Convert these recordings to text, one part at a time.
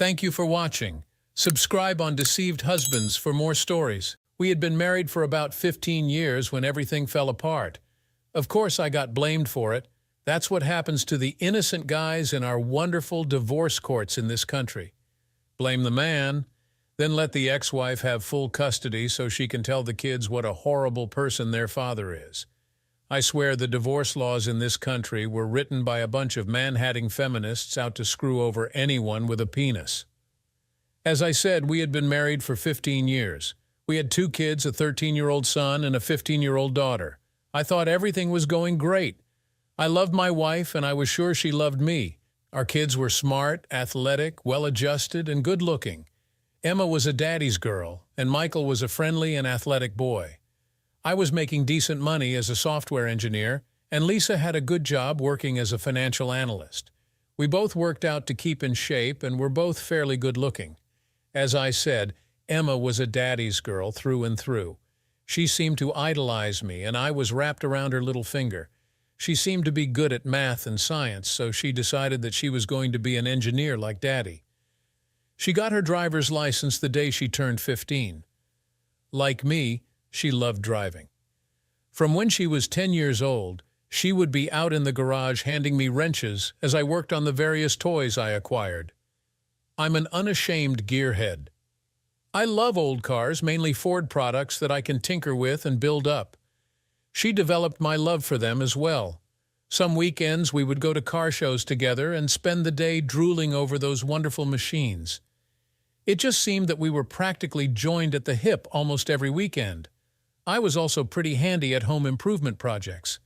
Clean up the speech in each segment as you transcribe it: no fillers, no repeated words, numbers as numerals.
Thank you for watching. Subscribe on Deceived Husbands for more stories. We had been married for about 15 years when everything fell apart. Of course, I got blamed for it. That's what happens to the innocent guys in our wonderful divorce courts in this country. Blame the man, then let the ex-wife have full custody so she can tell the kids what a horrible person their father is. I swear the divorce laws in this country were written by a bunch of man-hatting feminists out to screw over anyone with a penis. As I said, we had been married for 15 years. We had 2 kids, a 13-year-old son and a 15-year-old daughter. I thought everything was going great. I loved my wife, and I was sure she loved me. Our kids were smart, athletic, well-adjusted, and good-looking. Emma was a daddy's girl, and Michael was a friendly and athletic boy. I was making decent money as a software engineer, and Lisa had a good job working as a financial analyst. We both worked out to keep in shape and were both fairly good-looking. As I said, Emma was a daddy's girl through and through. She seemed to idolize me, and I was wrapped around her little finger. She seemed to be good at math and science, so she decided that she was going to be an engineer like Daddy. She got her driver's license the day she turned 15. Like me, she loved driving. From when she was 10 years old, she would be out in the garage handing me wrenches as I worked on the various toys I acquired. I'm an unashamed gearhead. I love old cars, mainly Ford products that I can tinker with and build up. She developed my love for them as well. Some weekends we would go to car shows together and spend the day drooling over those wonderful machines. It just seemed that we were practically joined at the hip almost every weekend. I was also pretty handy at home improvement projects.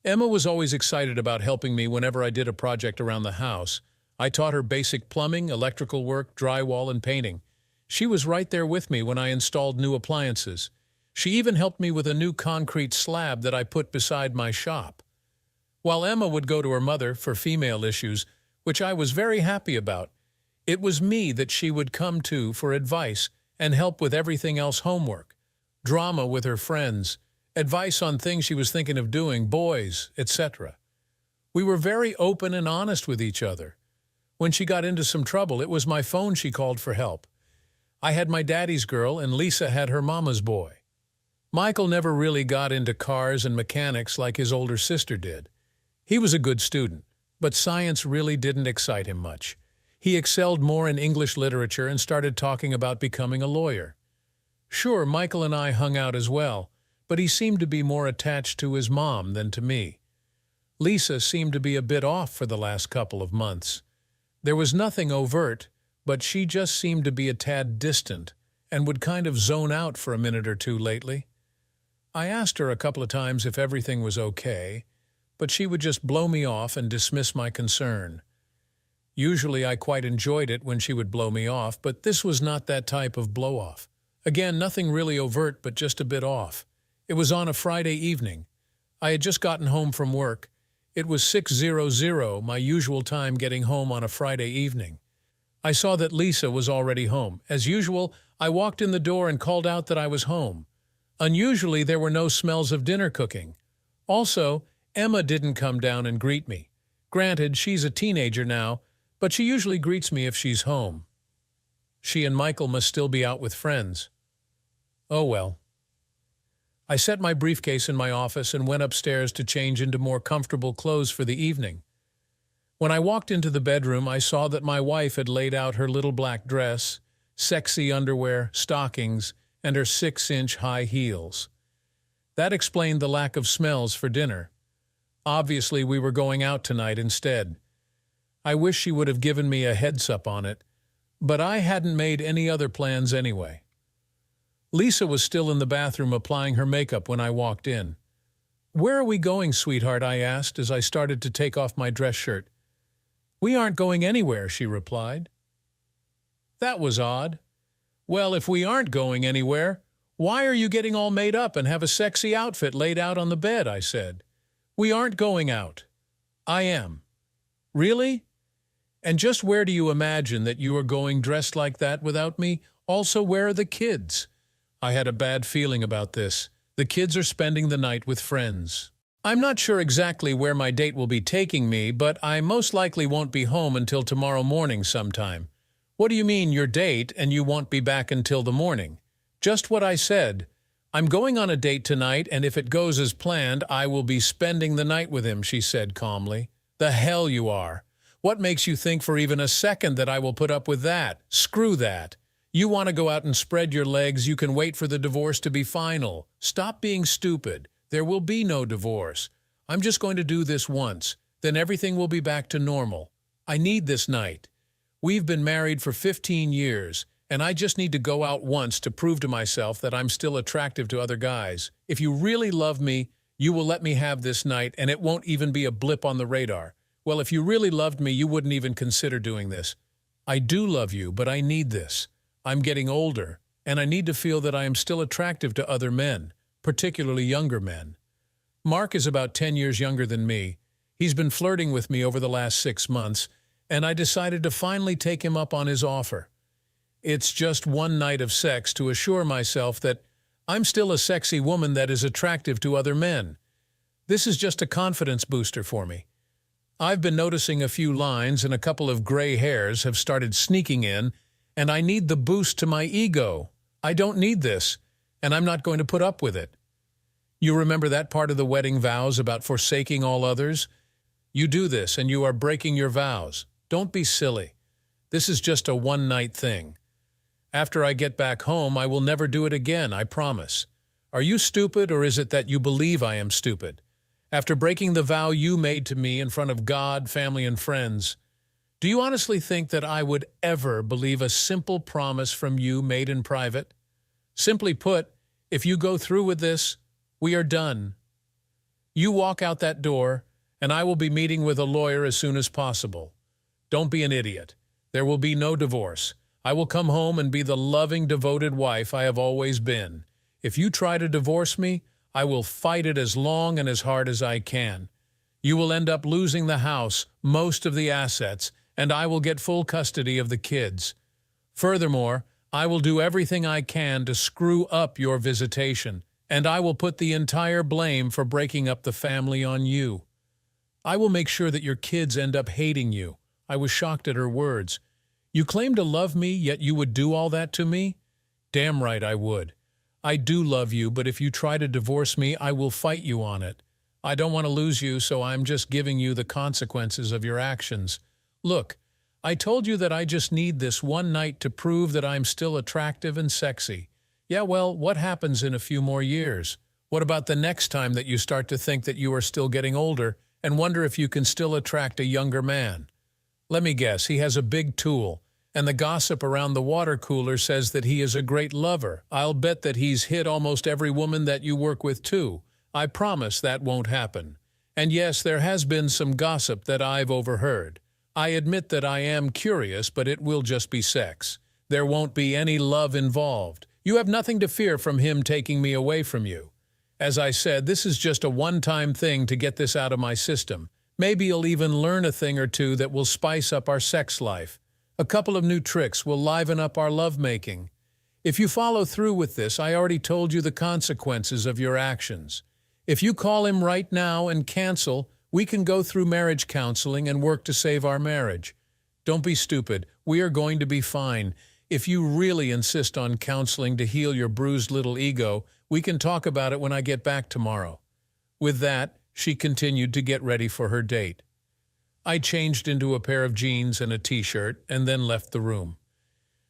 Emma was always excited about helping me whenever I did a project around the house. I taught her basic plumbing, electrical work, drywall, and painting. She was right there with me when I installed new appliances. She even helped me with a new concrete slab that I put beside my shop. While Emma would go to her mother for female issues, which I was very happy about, it was me that she would come to for advice and help with everything else: homework, drama with her friends, advice on things she was thinking of doing, boys, etc. We were very open and honest with each other. When she got into some trouble, it was my phone she called for help. I had my daddy's girl, and Lisa had her mama's boy. Michael never really got into cars and mechanics like his older sister did. He was a good student, but science really didn't excite him much. He excelled more in English literature and started talking about becoming a lawyer. Sure, Michael and I hung out as well, but he seemed to be more attached to his mom than to me. Lisa seemed to be a bit off for the last couple of months. There was nothing overt, but she just seemed to be a tad distant and would kind of zone out for a minute or two lately. I asked her a couple of times if everything was okay, but she would just blow me off and dismiss my concern. Usually I quite enjoyed it when she would blow me off, but this was not that type of blow-off. Again, nothing really overt, but just a bit off. It was on a Friday evening. I had just gotten home from work. It was 6:00, my usual time getting home on a Friday evening. I saw that Lisa was already home. As usual, I walked in the door and called out that I was home. Unusually, there were no smells of dinner cooking. Also, Emma didn't come down and greet me. Granted, she's a teenager now, but she usually greets me if she's home. She and Michael must still be out with friends. Oh well. I set my briefcase in my office and went upstairs to change into more comfortable clothes for the evening. When I walked into the bedroom, I saw that my wife had laid out her little black dress, sexy underwear, stockings, and her 6-inch high heels. That explained the lack of smells for dinner. Obviously, we were going out tonight instead. I wish she would have given me a heads-up on it, but I hadn't made any other plans anyway. Lisa was still in the bathroom applying her makeup when I walked in. "Where are we going, sweetheart?" I asked as I started to take off my dress shirt. "We aren't going anywhere," she replied. That was odd. Well, if we aren't going anywhere, why are you getting all made up and have a sexy outfit laid out on the bed? I said. "We aren't going out." "I am." "Really? And just where do you imagine that you are going dressed like that without me? Also, where are the kids?" I had a bad feeling about this. The kids are spending the night with friends. I'm not sure exactly where my date will be taking me, but I most likely won't be home until tomorrow morning sometime. What do you mean, your date, and you won't be back until the morning? Just what I said. I'm going on a date tonight, and if it goes as planned, I will be spending the night with him, she said calmly. The hell you are. What makes you think for even a second that I will put up with that? Screw that. You want to go out and spread your legs, you can wait for the divorce to be final. Stop being stupid. There will be no divorce. I'm just going to do this once. Then everything will be back to normal. I need this night. We've been married for 15 years, and I just need to go out once to prove to myself that I'm still attractive to other guys. If you really love me, you will let me have this night, and it won't even be a blip on the radar. Well, if you really loved me, you wouldn't even consider doing this. I do love you, but I need this. I'm getting older, and I need to feel that I am still attractive to other men, particularly younger men. Mark is about 10 years younger than me. He's been flirting with me over the last 6 months, and I decided to finally take him up on his offer. It's just one night of sex to assure myself that I'm still a sexy woman that is attractive to other men. This is just a confidence booster for me. I've been noticing a few lines and a couple of gray hairs have started sneaking in, and I need the boost to my ego. I don't need this, and I'm not going to put up with it. You remember that part of the wedding vows about forsaking all others? You do this, and you are breaking your vows. Don't be silly. This is just a one-night thing. After I get back home, I will never do it again, I promise. Are you stupid, or is it that you believe I am stupid? After breaking the vow you made to me in front of God, family, and friends, do you honestly think that I would ever believe a simple promise from you made in private? Simply put, if you go through with this, we are done. You walk out that door, and I will be meeting with a lawyer as soon as possible. Don't be an idiot. There will be no divorce. I will come home and be the loving, devoted wife I have always been. If you try to divorce me, I will fight it as long and as hard as I can. You will end up losing the house, most of the assets, and I will get full custody of the kids. Furthermore, I will do everything I can to screw up your visitation, and I will put the entire blame for breaking up the family on you. I will make sure that your kids end up hating you. I was shocked at her words. You claim to love me, yet you would do all that to me? Damn right I would. I do love you, but if you try to divorce me, I will fight you on it. I don't want to lose you, so I'm just giving you the consequences of your actions. Look, I told you that I just need this one night to prove that I'm still attractive and sexy. Yeah, well, what happens in a few more years? What about the next time that you start to think that you are still getting older and wonder if you can still attract a younger man? Let me guess, he has a big tool, and the gossip around the water cooler says that he is a great lover. I'll bet that he's hit almost every woman that you work with too. I promise that won't happen. And yes, there has been some gossip that I've overheard. I admit that I am curious, but it will just be sex. There won't be any love involved. You have nothing to fear from him taking me away from you. As I said, this is just a one-time thing to get this out of my system. Maybe you'll even learn a thing or two that will spice up our sex life. A couple of new tricks will liven up our lovemaking. If you follow through with this, I already told you the consequences of your actions. If you call him right now and cancel, we can go through marriage counseling and work to save our marriage. Don't be stupid. We are going to be fine. If you really insist on counseling to heal your bruised little ego, we can talk about it when I get back tomorrow. With that, she continued to get ready for her date. I changed into a pair of jeans and a t-shirt and then left the room.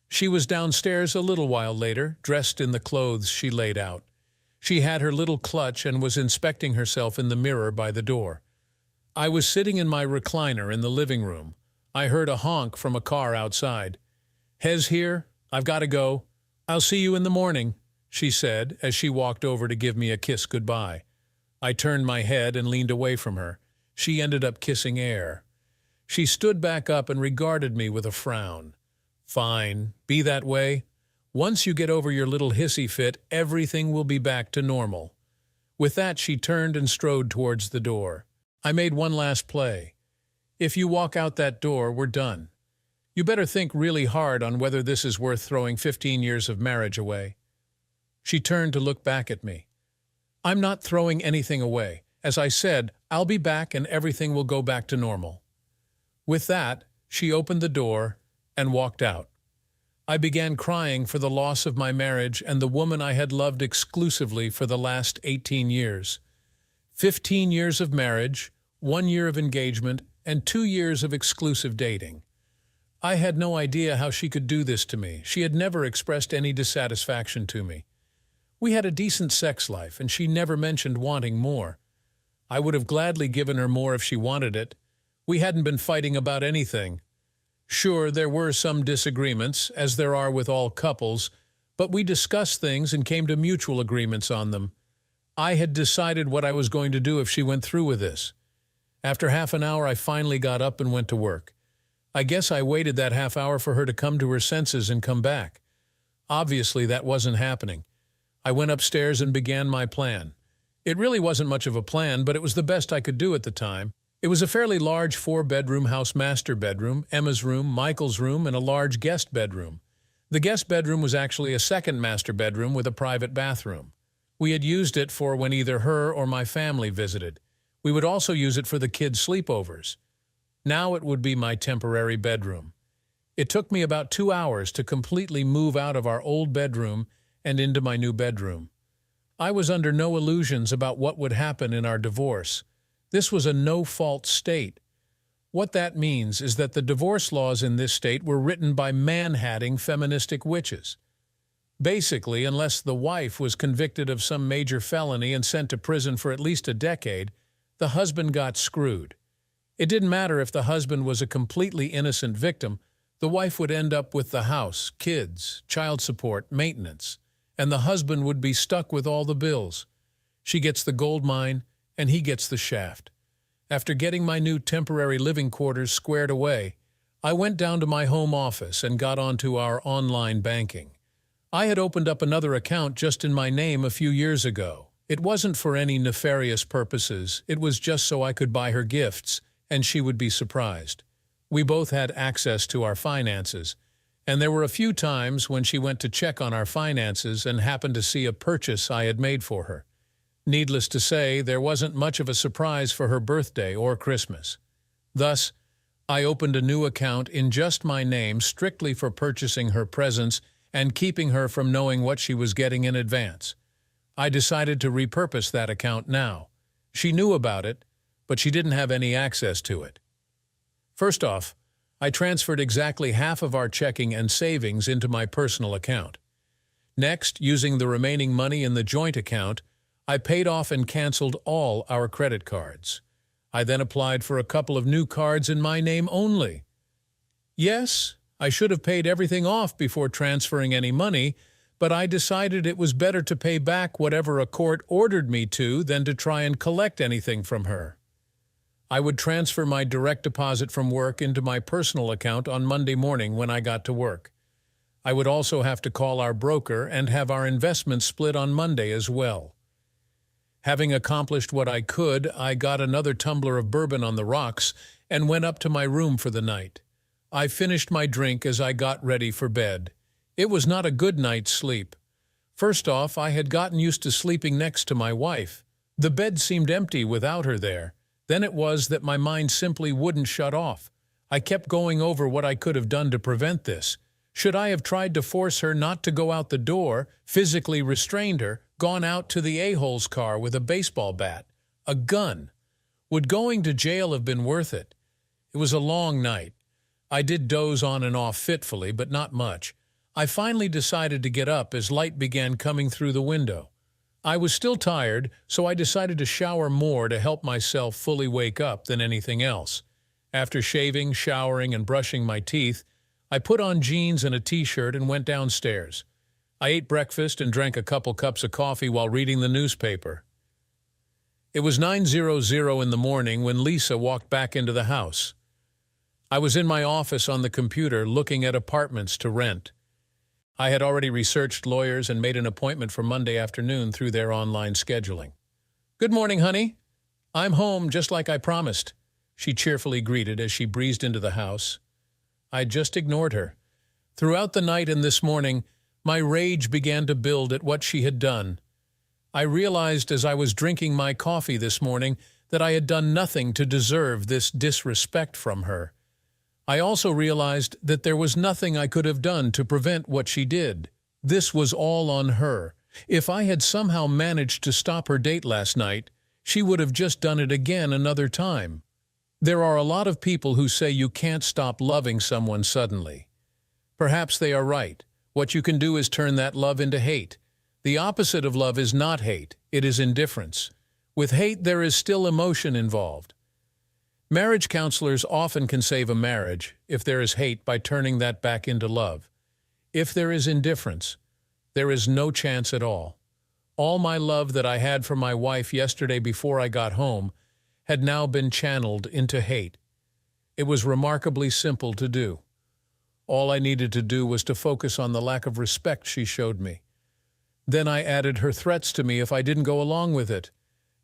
She was downstairs a little while later, dressed in the clothes she laid out. She had her little clutch and was inspecting herself in the mirror by the door. I was sitting in my recliner in the living room. I heard a honk from a car outside. "Hez here. I've got to go. I'll see you in the morning," she said as she walked over to give me a kiss goodbye. I turned my head and leaned away from her. She ended up kissing air. She stood back up and regarded me with a frown. "Fine, be that way. Once you get over your little hissy fit, everything will be back to normal." With that, she turned and strode towards the door. I made one last play. "If you walk out that door, we're done. You better think really hard on whether this is worth throwing 15 years of marriage away." She turned to look back at me. "I'm not throwing anything away. As I said, I'll be back and everything will go back to normal." With that, she opened the door and walked out. I began crying for the loss of my marriage and the woman I had loved exclusively for the last 18 years. 15 years of marriage, 1 year of engagement, and 2 years of exclusive dating. I had no idea how she could do this to me. She had never expressed any dissatisfaction to me. We had a decent sex life, and she never mentioned wanting more. I would have gladly given her more if she wanted it. We hadn't been fighting about anything. Sure, there were some disagreements, as there are with all couples, but we discussed things and came to mutual agreements on them. I had decided what I was going to do if she went through with this. After half an hour, I finally got up and went to work. I guess I waited that half hour for her to come to her senses and come back. Obviously, that wasn't happening. I went upstairs and began my plan. It really wasn't much of a plan, but it was the best I could do at the time. It was a fairly large 4-bedroom house master bedroom, Emma's room, Michael's room, and a large guest bedroom. The guest bedroom was actually a second master bedroom with a private bathroom. We had used it for when either her or my family visited. We would also use it for the kids' sleepovers. Now it would be my temporary bedroom. It took me about 2 hours to completely move out of our old bedroom and into my new bedroom. I was under no illusions about what would happen in our divorce. This was a no-fault state. What that means is that the divorce laws in this state were written by man-hatting feministic witches. Basically, unless the wife was convicted of some major felony and sent to prison for at least a decade, the husband got screwed. It didn't matter if the husband was a completely innocent victim, the wife would end up with the house, kids, child support, maintenance, and the husband would be stuck with all the bills. She gets the gold mine, and he gets the shaft. After getting my new temporary living quarters squared away, I went down to my home office and got onto our online banking. I had opened up another account just in my name a few years ago. It wasn't for any nefarious purposes, it was just so I could buy her gifts, and she would be surprised. We both had access to our finances, and there were a few times when she went to check on our finances and happened to see a purchase I had made for her. Needless to say, there wasn't much of a surprise for her birthday or Christmas. Thus, I opened a new account in just my name strictly for purchasing her presents and keeping her from knowing what she was getting in advance. I decided to repurpose that account now. She knew about it, but she didn't have any access to it. First off, I transferred exactly half of our checking and savings into my personal account. Next, using the remaining money in the joint account, I paid off and canceled all our credit cards. I then applied for a couple of new cards in my name only. Yes, I should have paid everything off before transferring any money, but I decided it was better to pay back whatever a court ordered me to than to try and collect anything from her. I would transfer my direct deposit from work into my personal account on Monday morning when I got to work. I would also have to call our broker and have our investments split on Monday as well. Having accomplished what I could, I got another tumbler of bourbon on the rocks and went up to my room for the night. I finished my drink as I got ready for bed. It was not a good night's sleep. First off, I had gotten used to sleeping next to my wife. The bed seemed empty without her there. Then it was that my mind simply wouldn't shut off. I kept going over what I could have done to prevent this. Should I have tried to force her not to go out the door, physically restrained her, gone out to the a-hole's car with a baseball bat, a gun? Would going to jail have been worth it? It was a long night. I did doze on and off fitfully, but not much. I finally decided to get up as light began coming through the window. I was still tired, so I decided to shower more to help myself fully wake up than anything else. After shaving, showering, and brushing my teeth, I put on jeans and a t-shirt and went downstairs. I ate breakfast and drank a couple cups of coffee while reading the newspaper. It was 9:00 in the morning when Lisa walked back into the house. I was in my office on the computer looking at apartments to rent. I had already researched lawyers and made an appointment for Monday afternoon through their online scheduling. "Good morning, honey. I'm home just like I promised," she cheerfully greeted as she breezed into the house. I just ignored her. Throughout the night and this morning, my rage began to build at what she had done. I realized as I was drinking my coffee this morning that I had done nothing to deserve this disrespect from her. I also realized that there was nothing I could have done to prevent what she did. This was all on her. If I had somehow managed to stop her date last night, she would have just done it again another time. There are a lot of people who say you can't stop loving someone suddenly. Perhaps they are right. What you can do is turn that love into hate. The opposite of love is not hate, it is indifference. With hate, there is still emotion involved. Marriage counselors often can save a marriage, if there is hate, by turning that back into love. If there is indifference, there is no chance at all. All my love that I had for my wife yesterday before I got home had now been channeled into hate. It was remarkably simple to do. All I needed to do was to focus on the lack of respect she showed me. Then I added her threats to me if I didn't go along with it.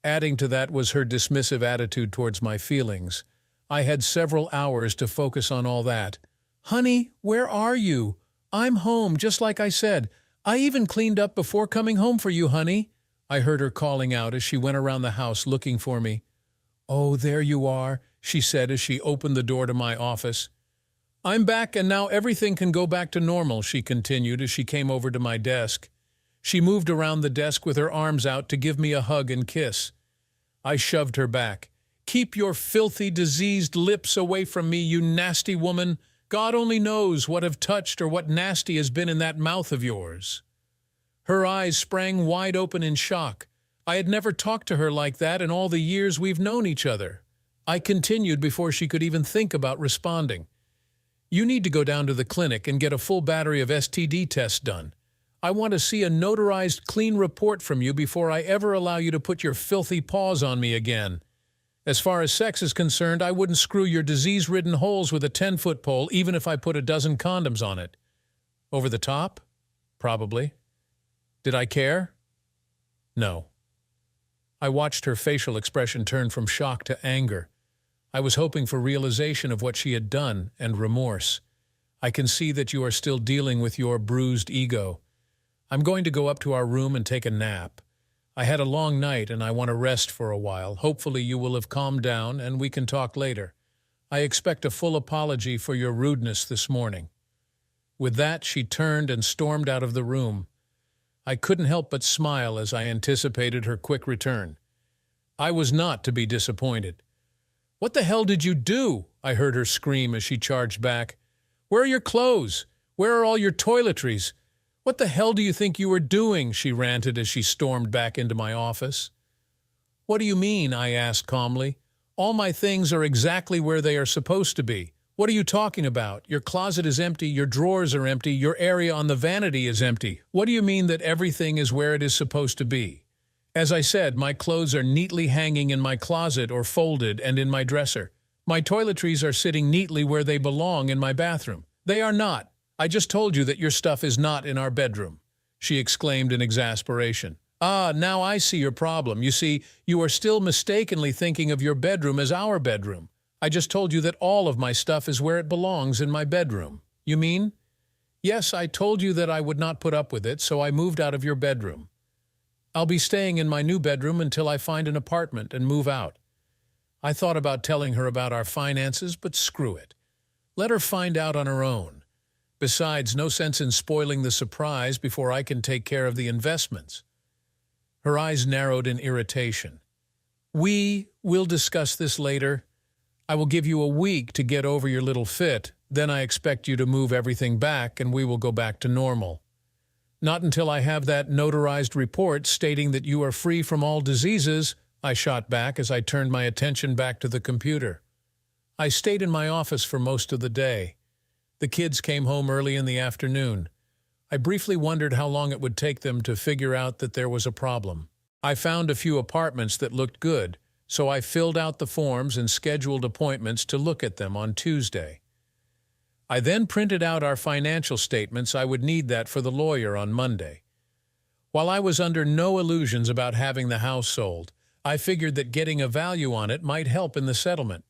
Adding to that was her dismissive attitude towards my feelings. I had several hours to focus on all that. "Honey, where are you? I'm home, just like I said. I even cleaned up before coming home for you, honey," I heard her calling out as she went around the house looking for me. "Oh, there you are," she said as she opened the door to my office. "I'm back and now everything can go back to normal," she continued as she came over to my desk. She moved around the desk with her arms out to give me a hug and kiss. I shoved her back. "Keep your filthy, diseased lips away from me, you nasty woman. God only knows what have touched or what nasty has been in that mouth of yours." Her eyes sprang wide open in shock. I had never talked to her like that in all the years we've known each other. I continued before she could even think about responding. "You need to go down to the clinic and get a full battery of STD tests done. I want to see a notarized, clean report from you before I ever allow you to put your filthy paws on me again. As far as sex is concerned, I wouldn't screw your disease-ridden holes with a 10-foot pole even if I put a dozen condoms on it." Over the top? Probably. Did I care? No. I watched her facial expression turn from shock to anger. I was hoping for realization of what she had done and remorse. "I can see that you are still dealing with your bruised ego. I'm going to go up to our room and take a nap. I had a long night and I want to rest for a while. Hopefully you will have calmed down and we can talk later. I expect a full apology for your rudeness this morning." With that, she turned and stormed out of the room. I couldn't help but smile as I anticipated her quick return. I was not to be disappointed. "What the hell did you do?" I heard her scream as she charged back. "Where are your clothes? Where are all your toiletries? What the hell do you think you were doing?" she ranted as she stormed back into my office. "What do you mean?" I asked calmly. "All my things are exactly where they are supposed to be. What are you talking about? Your closet is empty, your drawers are empty, your area on the vanity is empty. What do you mean that everything is where it is supposed to be?" As I said, my clothes are neatly hanging in my closet or folded and in my dresser. My toiletries are sitting neatly where they belong in my bathroom. "They are not. I just told you that your stuff is not in our bedroom," she exclaimed in exasperation. "Ah, now I see your problem. You see, you are still mistakenly thinking of your bedroom as our bedroom. I just told you that all of my stuff is where it belongs in my bedroom." "You mean?" "Yes, I told you that I would not put up with it, so I moved out of your bedroom. I'll be staying in my new bedroom until I find an apartment and move out." I thought about telling her about our finances, but screw it. Let her find out on her own. Besides, no sense in spoiling the surprise before I can take care of the investments. Her eyes narrowed in irritation. We'll discuss this later. I will give you a week to get over your little fit, then I expect you to move everything back and we will go back to normal." "Not until I have that notarized report stating that you are free from all diseases," I shot back as I turned my attention back to the computer. I stayed in my office for most of the day. The kids came home early in the afternoon. I briefly wondered how long it would take them to figure out that there was a problem. I found a few apartments that looked good, so I filled out the forms and scheduled appointments to look at them on Tuesday. I then printed out our financial statements. I would need that for the lawyer on Monday. While I was under no illusions about having the house sold, I figured that getting a value on it might help in the settlement.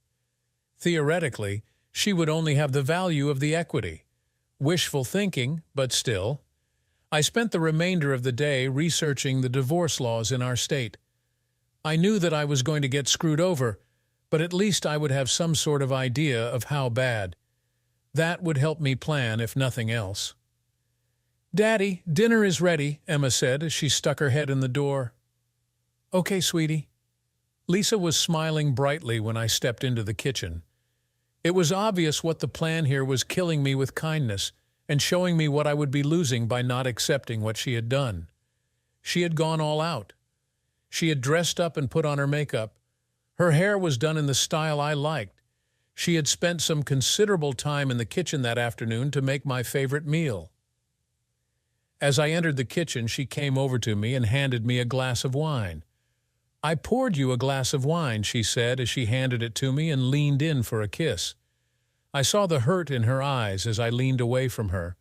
Theoretically, she would only have the value of the equity. Wishful thinking, but still. I spent the remainder of the day researching the divorce laws in our state. I knew that I was going to get screwed over, but at least I would have some sort of idea of how bad. That would help me plan, if nothing else. "Daddy, dinner is ready," Emma said as she stuck her head in the door. "Okay, sweetie." Lisa was smiling brightly when I stepped into the kitchen. It was obvious what the plan here was, killing me with kindness and showing me what I would be losing by not accepting what she had done. She had gone all out. She had dressed up and put on her makeup. Her hair was done in the style I liked. She had spent some considerable time in the kitchen that afternoon to make my favorite meal. As I entered the kitchen, she came over to me and handed me a glass of wine. "I poured you a glass of wine," she said as she handed it to me and leaned in for a kiss. I saw the hurt in her eyes as I leaned away from her.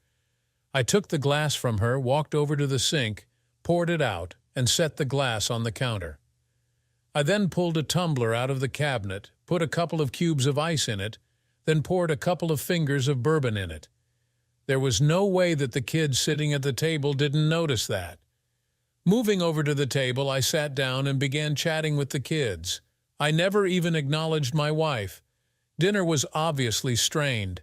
I took the glass from her, walked over to the sink, poured it out, and set the glass on the counter. I then pulled a tumbler out of the cabinet, put a couple of cubes of ice in it, then poured a couple of fingers of bourbon in it. There was no way that the kids sitting at the table didn't notice that. Moving over to the table, I sat down and began chatting with the kids. I never even acknowledged my wife. Dinner was obviously strained.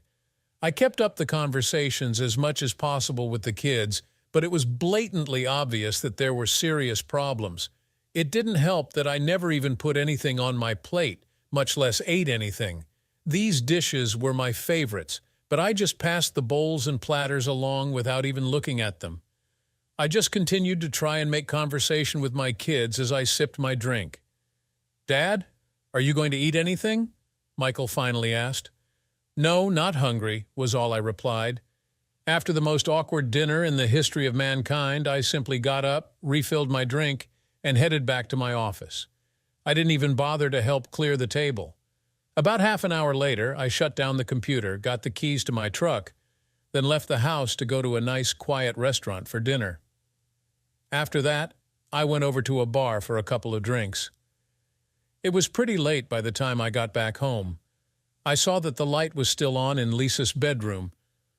I kept up the conversations as much as possible with the kids, but it was blatantly obvious that there were serious problems. It didn't help that I never even put anything on my plate, much less ate anything. These dishes were my favorites, but I just passed the bowls and platters along without even looking at them. I just continued to try and make conversation with my kids as I sipped my drink. "Dad, are you going to eat anything?" Michael finally asked. "No, not hungry," was all I replied. After the most awkward dinner in the history of mankind, I simply got up, refilled my drink, and headed back to my office. I didn't even bother to help clear the table. About half an hour later, I shut down the computer, got the keys to my truck, then left the house to go to a nice, quiet restaurant for dinner. After that, I went over to a bar for a couple of drinks. It was pretty late by the time I got back home. I saw that the light was still on in Lisa's bedroom,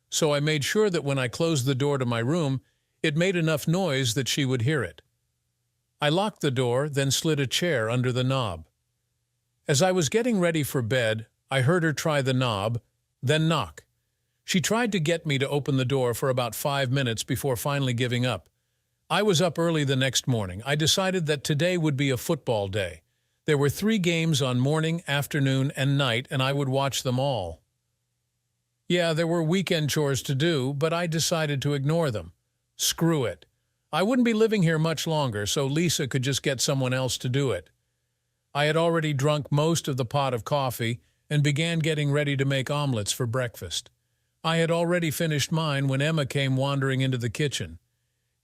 so I made sure that when I closed the door to my room, it made enough noise that she would hear it. I locked the door, then slid a chair under the knob. As I was getting ready for bed, I heard her try the knob, then knock. She tried to get me to open the door for about 5 minutes before finally giving up. I was up early the next morning. I decided that today would be a football day. There were 3 games on morning, afternoon, and night, and I would watch them all. Yeah, there were weekend chores to do, but I decided to ignore them. Screw it. I wouldn't be living here much longer, so Lisa could just get someone else to do it. I had already drunk most of the pot of coffee and began getting ready to make omelets for breakfast. I had already finished mine when Emma came wandering into the kitchen.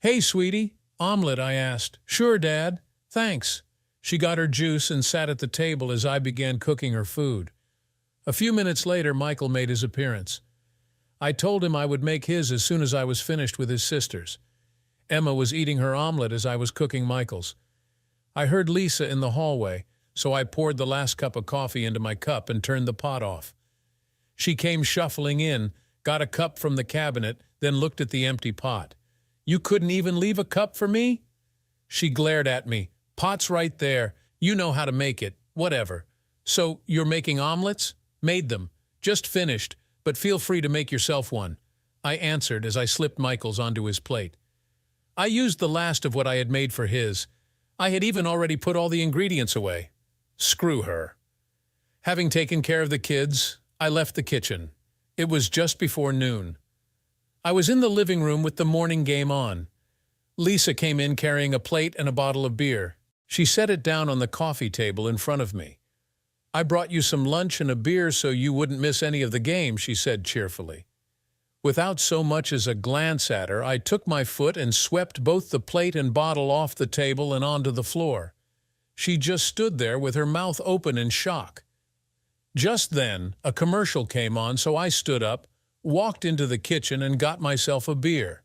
"Hey, sweetie, omelet?" I asked. "Sure, Dad. Thanks." She got her juice and sat at the table as I began cooking her food. A few minutes later, Michael made his appearance. I told him I would make his as soon as I was finished with his sisters. Emma was eating her omelet as I was cooking Michael's. I heard Lisa in the hallway, so I poured the last cup of coffee into my cup and turned the pot off. She came shuffling in, got a cup from the cabinet, then looked at the empty pot. "You couldn't even leave a cup for me?" She glared at me. "Pot's right there. You know how to make it. Whatever. So, you're making omelets?" "Made them. Just finished, but feel free to make yourself one," I answered as I slipped Michael's onto his plate. I used the last of what I had made for his. I had even already put all the ingredients away. Screw her. Having taken care of the kids, I left the kitchen. It was just before noon. I was in the living room with the morning game on. Lisa came in carrying a plate and a bottle of beer. She set it down on the coffee table in front of me. "I brought you some lunch and a beer so you wouldn't miss any of the game," she said cheerfully. Without so much as a glance at her, I took my foot and swept both the plate and bottle off the table and onto the floor. She just stood there with her mouth open in shock. Just then, a commercial came on, so I stood up, walked into the kitchen, and got myself a beer.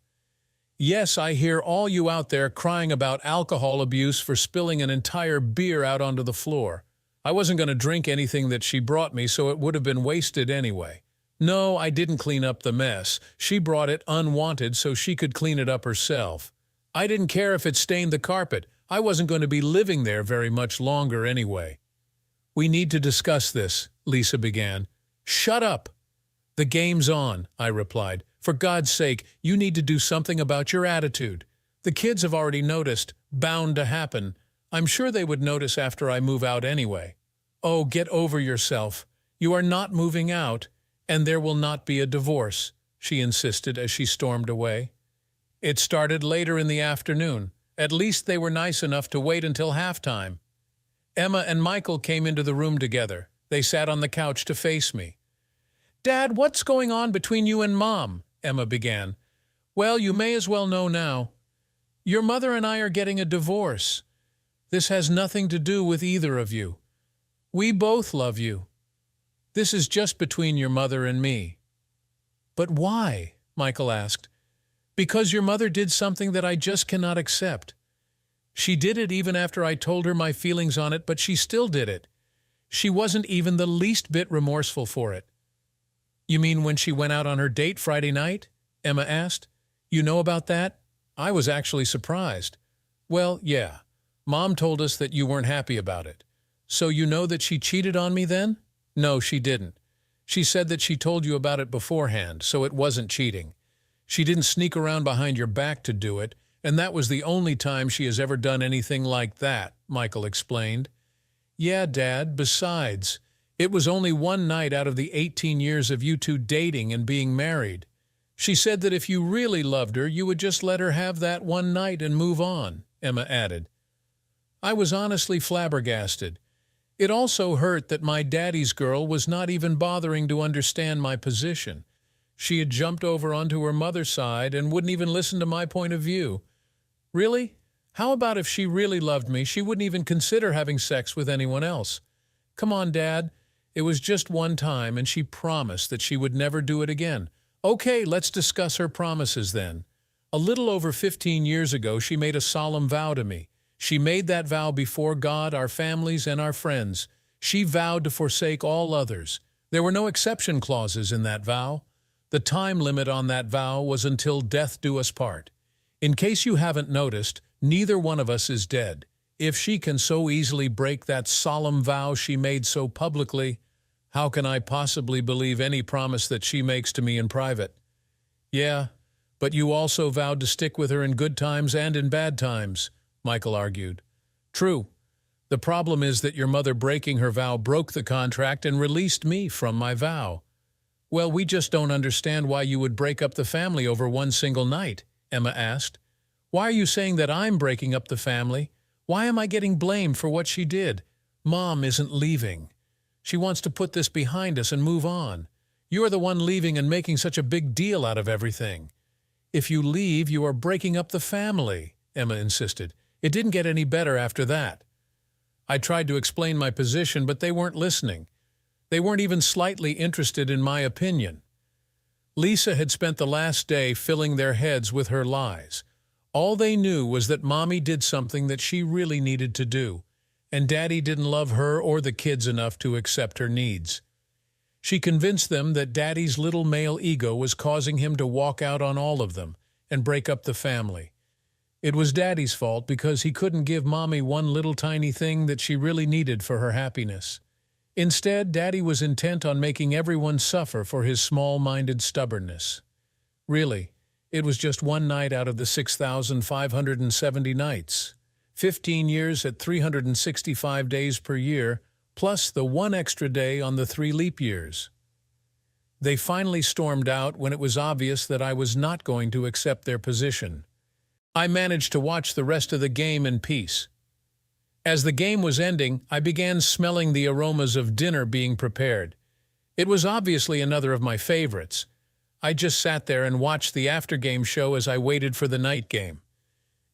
Yes, I hear all you out there crying about alcohol abuse for spilling an entire beer out onto the floor. I wasn't going to drink anything that she brought me, so it would have been wasted anyway. No, I didn't clean up the mess. She brought it unwanted so she could clean it up herself. I didn't care if it stained the carpet. I wasn't going to be living there very much longer anyway. "We need to discuss this," Lisa began. "Shut up!" "The game's on," I replied. "For God's sake, you need to do something about your attitude. The kids have already noticed. Bound to happen. I'm sure they would notice after I move out anyway." "Oh, get over yourself. You are not moving out, and there will not be a divorce," she insisted as she stormed away. It started later in the afternoon. At least they were nice enough to wait until halftime. Emma and Michael came into the room together. They sat on the couch to face me. "Dad, what's going on between you and Mom?" Emma began. "Well, you may as well know now. Your mother and I are getting a divorce. This has nothing to do with either of you. We both love you. This is just between your mother and me." "But why?" Michael asked. "Because your mother did something that I just cannot accept. She did it even after I told her my feelings on it, but she still did it. She wasn't even the least bit remorseful for it." "You mean when she went out on her date Friday night?" Emma asked. "You know about that?" I was actually surprised. "Well, yeah. Mom told us that you weren't happy about it. So you know that she cheated on me then?" "No, she didn't. She said that she told you about it beforehand, so it wasn't cheating. She didn't sneak around behind your back to do it, and that was the only time she has ever done anything like that," Michael explained. "Yeah, Dad, besides, it was only one night out of the 18 years of you two dating and being married. She said that if you really loved her, you would just let her have that one night and move on," Emma added. I was honestly flabbergasted. It also hurt that my daddy's girl was not even bothering to understand my position. She had jumped over onto her mother's side and wouldn't even listen to my point of view. Really? How about if she really loved me, she wouldn't even consider having sex with anyone else? Come on, Dad. It was just one time, and she promised that she would never do it again. Okay, let's discuss her promises then. A little over 15 years ago, she made a solemn vow to me. She made that vow before God, our families, and our friends. She vowed to forsake all others. There were no exception clauses in that vow. The time limit on that vow was until death do us part. In case you haven't noticed, neither one of us is dead. If she can so easily break that solemn vow she made so publicly, how can I possibly believe any promise that she makes to me in private? Yeah, but you also vowed to stick with her in good times and in bad times, Michael argued. True. The problem is that your mother breaking her vow broke the contract and released me from my vow. Well, we just don't understand why you would break up the family over one single night, Emma asked. Why are you saying that I'm breaking up the family? Why am I getting blamed for what she did? Mom isn't leaving. She wants to put this behind us and move on. You're the one leaving and making such a big deal out of everything. If you leave, you are breaking up the family, Emma insisted. It didn't get any better after that. I tried to explain my position, but they weren't listening. They weren't even slightly interested in my opinion. Lisa had spent the last day filling their heads with her lies. All they knew was that Mommy did something that she really needed to do, and Daddy didn't love her or the kids enough to accept her needs. She convinced them that Daddy's little male ego was causing him to walk out on all of them and break up the family. It was Daddy's fault because he couldn't give Mommy one little tiny thing that she really needed for her happiness. Instead, Daddy was intent on making everyone suffer for his small-minded stubbornness. Really, it was just one night out of the 6,570 nights. 15 years at 365 days per year, plus the one extra day on the 3 leap years. They finally stormed out when it was obvious that I was not going to accept their position. I managed to watch the rest of the game in peace. As the game was ending, I began smelling the aromas of dinner being prepared. It was obviously another of my favorites. I just sat there and watched the after-game show as I waited for the night game.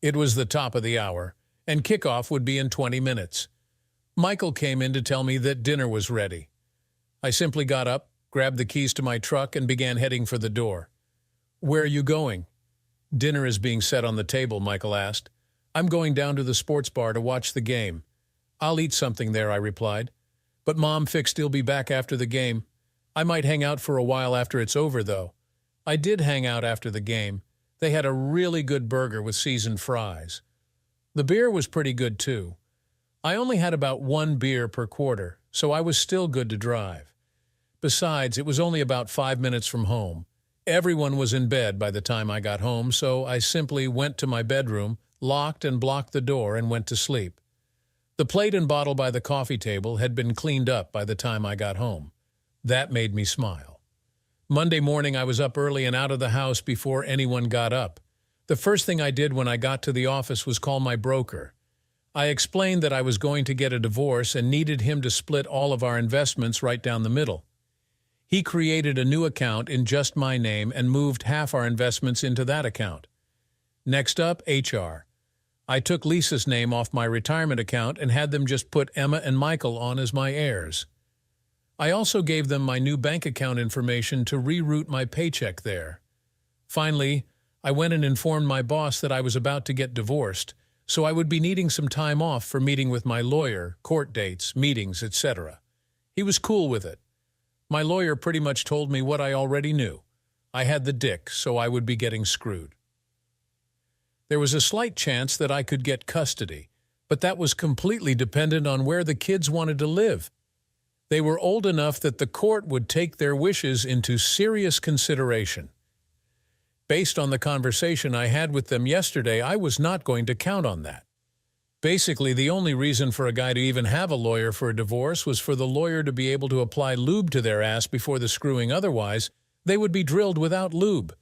It was the top of the hour, and kickoff would be in 20 minutes. Michael came in to tell me that dinner was ready. I simply got up, grabbed the keys to my truck, and began heading for the door. Where are you going? Dinner is being set on the table, Michael asked. I'm going down to the sports bar to watch the game. I'll eat something there, I replied. But Mom fixed he'll be back after the game. I might hang out for a while after it's over, though. I did hang out after the game. They had a really good burger with seasoned fries. The beer was pretty good, too. I only had about 1 beer per quarter, so I was still good to drive. Besides, it was only about 5 minutes from home. Everyone was in bed by the time I got home, so I simply went to my bedroom, locked and blocked the door, and went to sleep. The plate and bottle by the coffee table had been cleaned up by the time I got home. That made me smile. Monday morning, I was up early and out of the house before anyone got up. The first thing I did when I got to the office was call my broker. I explained that I was going to get a divorce and needed him to split all of our investments right down the middle. He created a new account in just my name and moved half our investments into that account. Next up, HR. I took Lisa's name off my retirement account and had them just put Emma and Michael on as my heirs. I also gave them my new bank account information to reroute my paycheck there. Finally, I went and informed my boss that I was about to get divorced, so I would be needing some time off for meeting with my lawyer, court dates, meetings, etc. He was cool with it. My lawyer pretty much told me what I already knew. I had the dick, so I would be getting screwed. There was a slight chance that I could get custody, but that was completely dependent on where the kids wanted to live. They were old enough that the court would take their wishes into serious consideration. Based on the conversation I had with them yesterday, I was not going to count on that. Basically, the only reason for a guy to even have a lawyer for a divorce was for the lawyer to be able to apply lube to their ass before the screwing. Otherwise, they would be drilled without lube.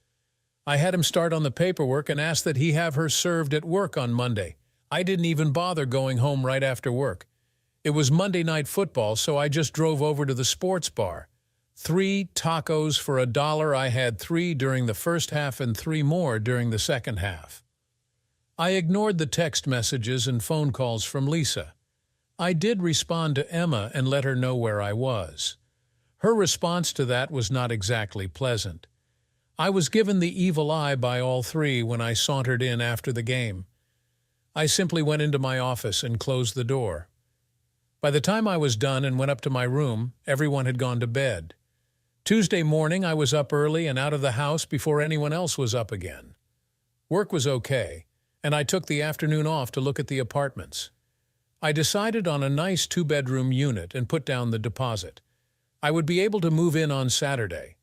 I had him start on the paperwork and asked that he have her served at work on Monday. I didn't even bother going home right after work. It was Monday Night Football, so I just drove over to the sports bar. 3 tacos for $1. I had 3 during the first half and 3 more during the second half. I ignored the text messages and phone calls from Lisa. I did respond to Emma and let her know where I was. Her response to that was not exactly pleasant. I was given the evil eye by all 3 when I sauntered in after the game. I simply went into my office and closed the door. By the time I was done and went up to my room, everyone had gone to bed. Tuesday morning, I was up early and out of the house before anyone else was up again. Work was okay, and I took the afternoon off to look at the apartments. I decided on a nice 2-bedroom unit and put down the deposit. I would be able to move in on Saturday.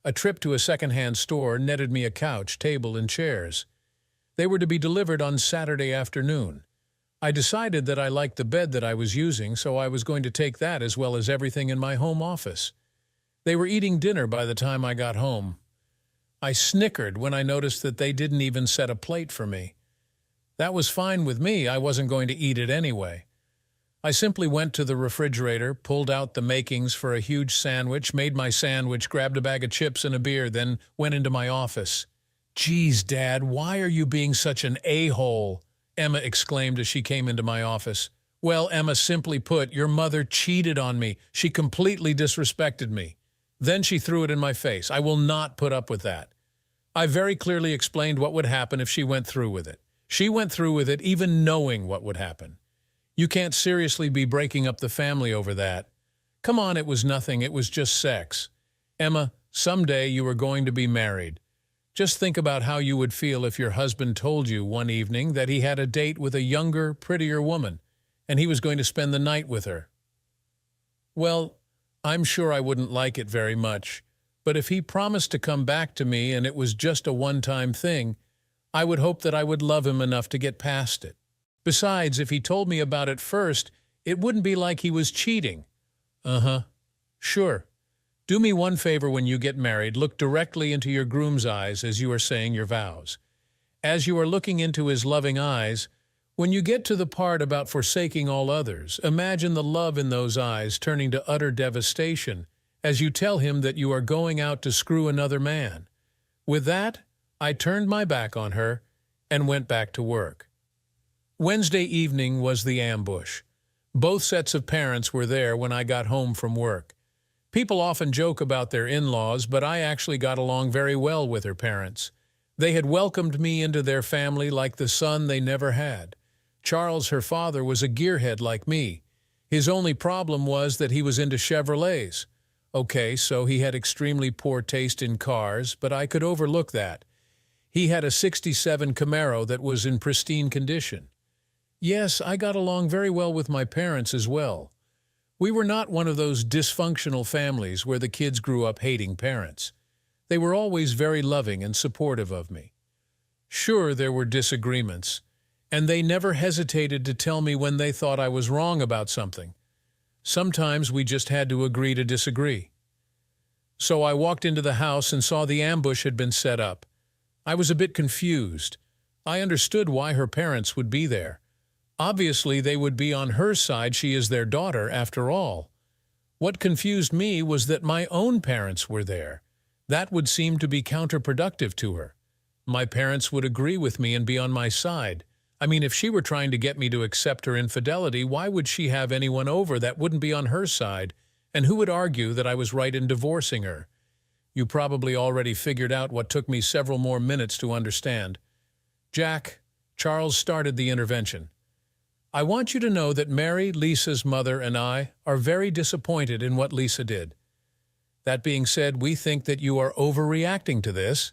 A trip to a second-hand store netted me a couch, table, and chairs. They were to be delivered on Saturday afternoon. I decided that I liked the bed that I was using, so I was going to take that as well as everything in my home office. They were eating dinner by the time I got home. I snickered when I noticed that they didn't even set a plate for me. That was fine with me. I wasn't going to eat it anyway. I simply went to the refrigerator, pulled out the makings for a huge sandwich, made my sandwich, grabbed a bag of chips and a beer, then went into my office. "Geez, Dad, why are you being such an a-hole?" Emma exclaimed as she came into my office. "Well, Emma, simply put, your mother cheated on me. She completely disrespected me. Then she threw it in my face. I will not put up with that. I very clearly explained what would happen if she went through with it. She went through with it even knowing what would happen. You can't seriously be breaking up the family over that. Come on, it was nothing. It was just sex. Emma, someday you are going to be married. Just think about how you would feel if your husband told you one evening that he had a date with a younger, prettier woman, and he was going to spend the night with her. Well, I'm sure I wouldn't like it very much, but if he promised to come back to me and it was just a one-time thing, I would hope that I would love him enough to get past it. Besides, if he told me about it first, it wouldn't be like he was cheating." "Uh-huh. Sure. Do me one favor when you get married. Look directly into your groom's eyes as you are saying your vows. As you are looking into his loving eyes, when you get to the part about forsaking all others, imagine the love in those eyes turning to utter devastation as you tell him that you are going out to screw another man." With that, I turned my back on her and went back to work. Wednesday evening was the ambush. Both sets of parents were there when I got home from work. People often joke about their in-laws, but I actually got along very well with her parents. They had welcomed me into their family like the son they never had. Charles, her father, was a gearhead like me. His only problem was that he was into Chevrolets. Okay, so he had extremely poor taste in cars, but I could overlook that. He had a '67 Camaro that was in pristine condition. Yes, I got along very well with my parents as well. We were not one of those dysfunctional families where the kids grew up hating parents. They were always very loving and supportive of me. Sure, there were disagreements, and they never hesitated to tell me when they thought I was wrong about something. Sometimes we just had to agree to disagree. So I walked into the house and saw the ambush had been set up. I was a bit confused. I understood why her parents would be there. Obviously, they would be on her side. She is their daughter, after all. What confused me was that my own parents were there. That would seem to be counterproductive to her. My parents would agree with me and be on my side. I mean, if she were trying to get me to accept her infidelity, why would she have anyone over that wouldn't be on her side? And who would argue that I was right in divorcing her? You probably already figured out what took me several more minutes to understand. Jack, Charles started the intervention. I want you to know that Mary, Lisa's mother, and I are very disappointed in what Lisa did. That being said, we think that you are overreacting to this.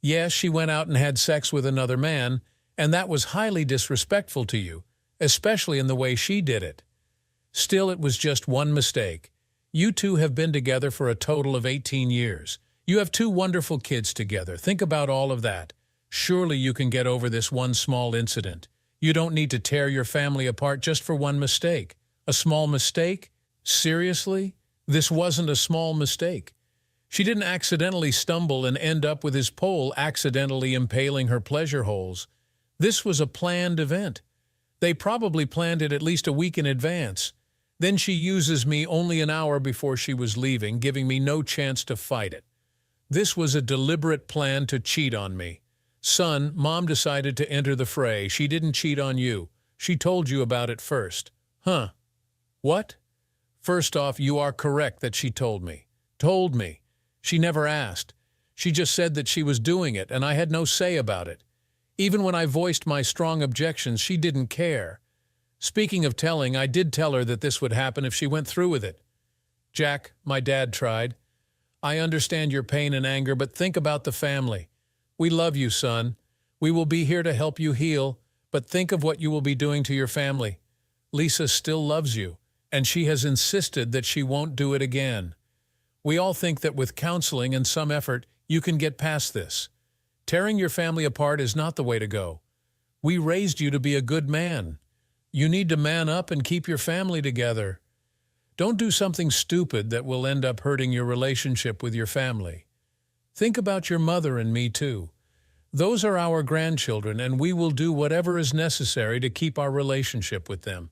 Yes, she went out and had sex with another man, and that was highly disrespectful to you, especially in the way she did it. Still, it was just one mistake. You two have been together for a total of 18 years. You have 2 wonderful kids together. Think about all of that. Surely you can get over this one small incident. You don't need to tear your family apart just for one mistake. A small mistake? Seriously? This wasn't a small mistake. She didn't accidentally stumble and end up with his pole accidentally impaling her pleasure holes. This was a planned event. They probably planned it at least a week in advance. Then she uses me only an hour before she was leaving, giving me no chance to fight it. This was a deliberate plan to cheat on me. Son, Mom decided to enter the fray. She didn't cheat on you. She told you about it first. Huh? What? First off, you are correct that she told me. Told me. She never asked. She just said that she was doing it, and I had no say about it. Even when I voiced my strong objections, she didn't care. Speaking of telling, I did tell her that this would happen if she went through with it. Jack, my dad tried. I understand your pain and anger, but think about the family. We love you, son. We will be here to help you heal, but think of what you will be doing to your family. Lisa still loves you, and she has insisted that she won't do it again. We all think that with counseling and some effort, you can get past this. Tearing your family apart is not the way to go. We raised you to be a good man. You need to man up and keep your family together. Don't do something stupid that will end up hurting your relationship with your family. Think about your mother and me too. Those are our grandchildren, and we will do whatever is necessary to keep our relationship with them.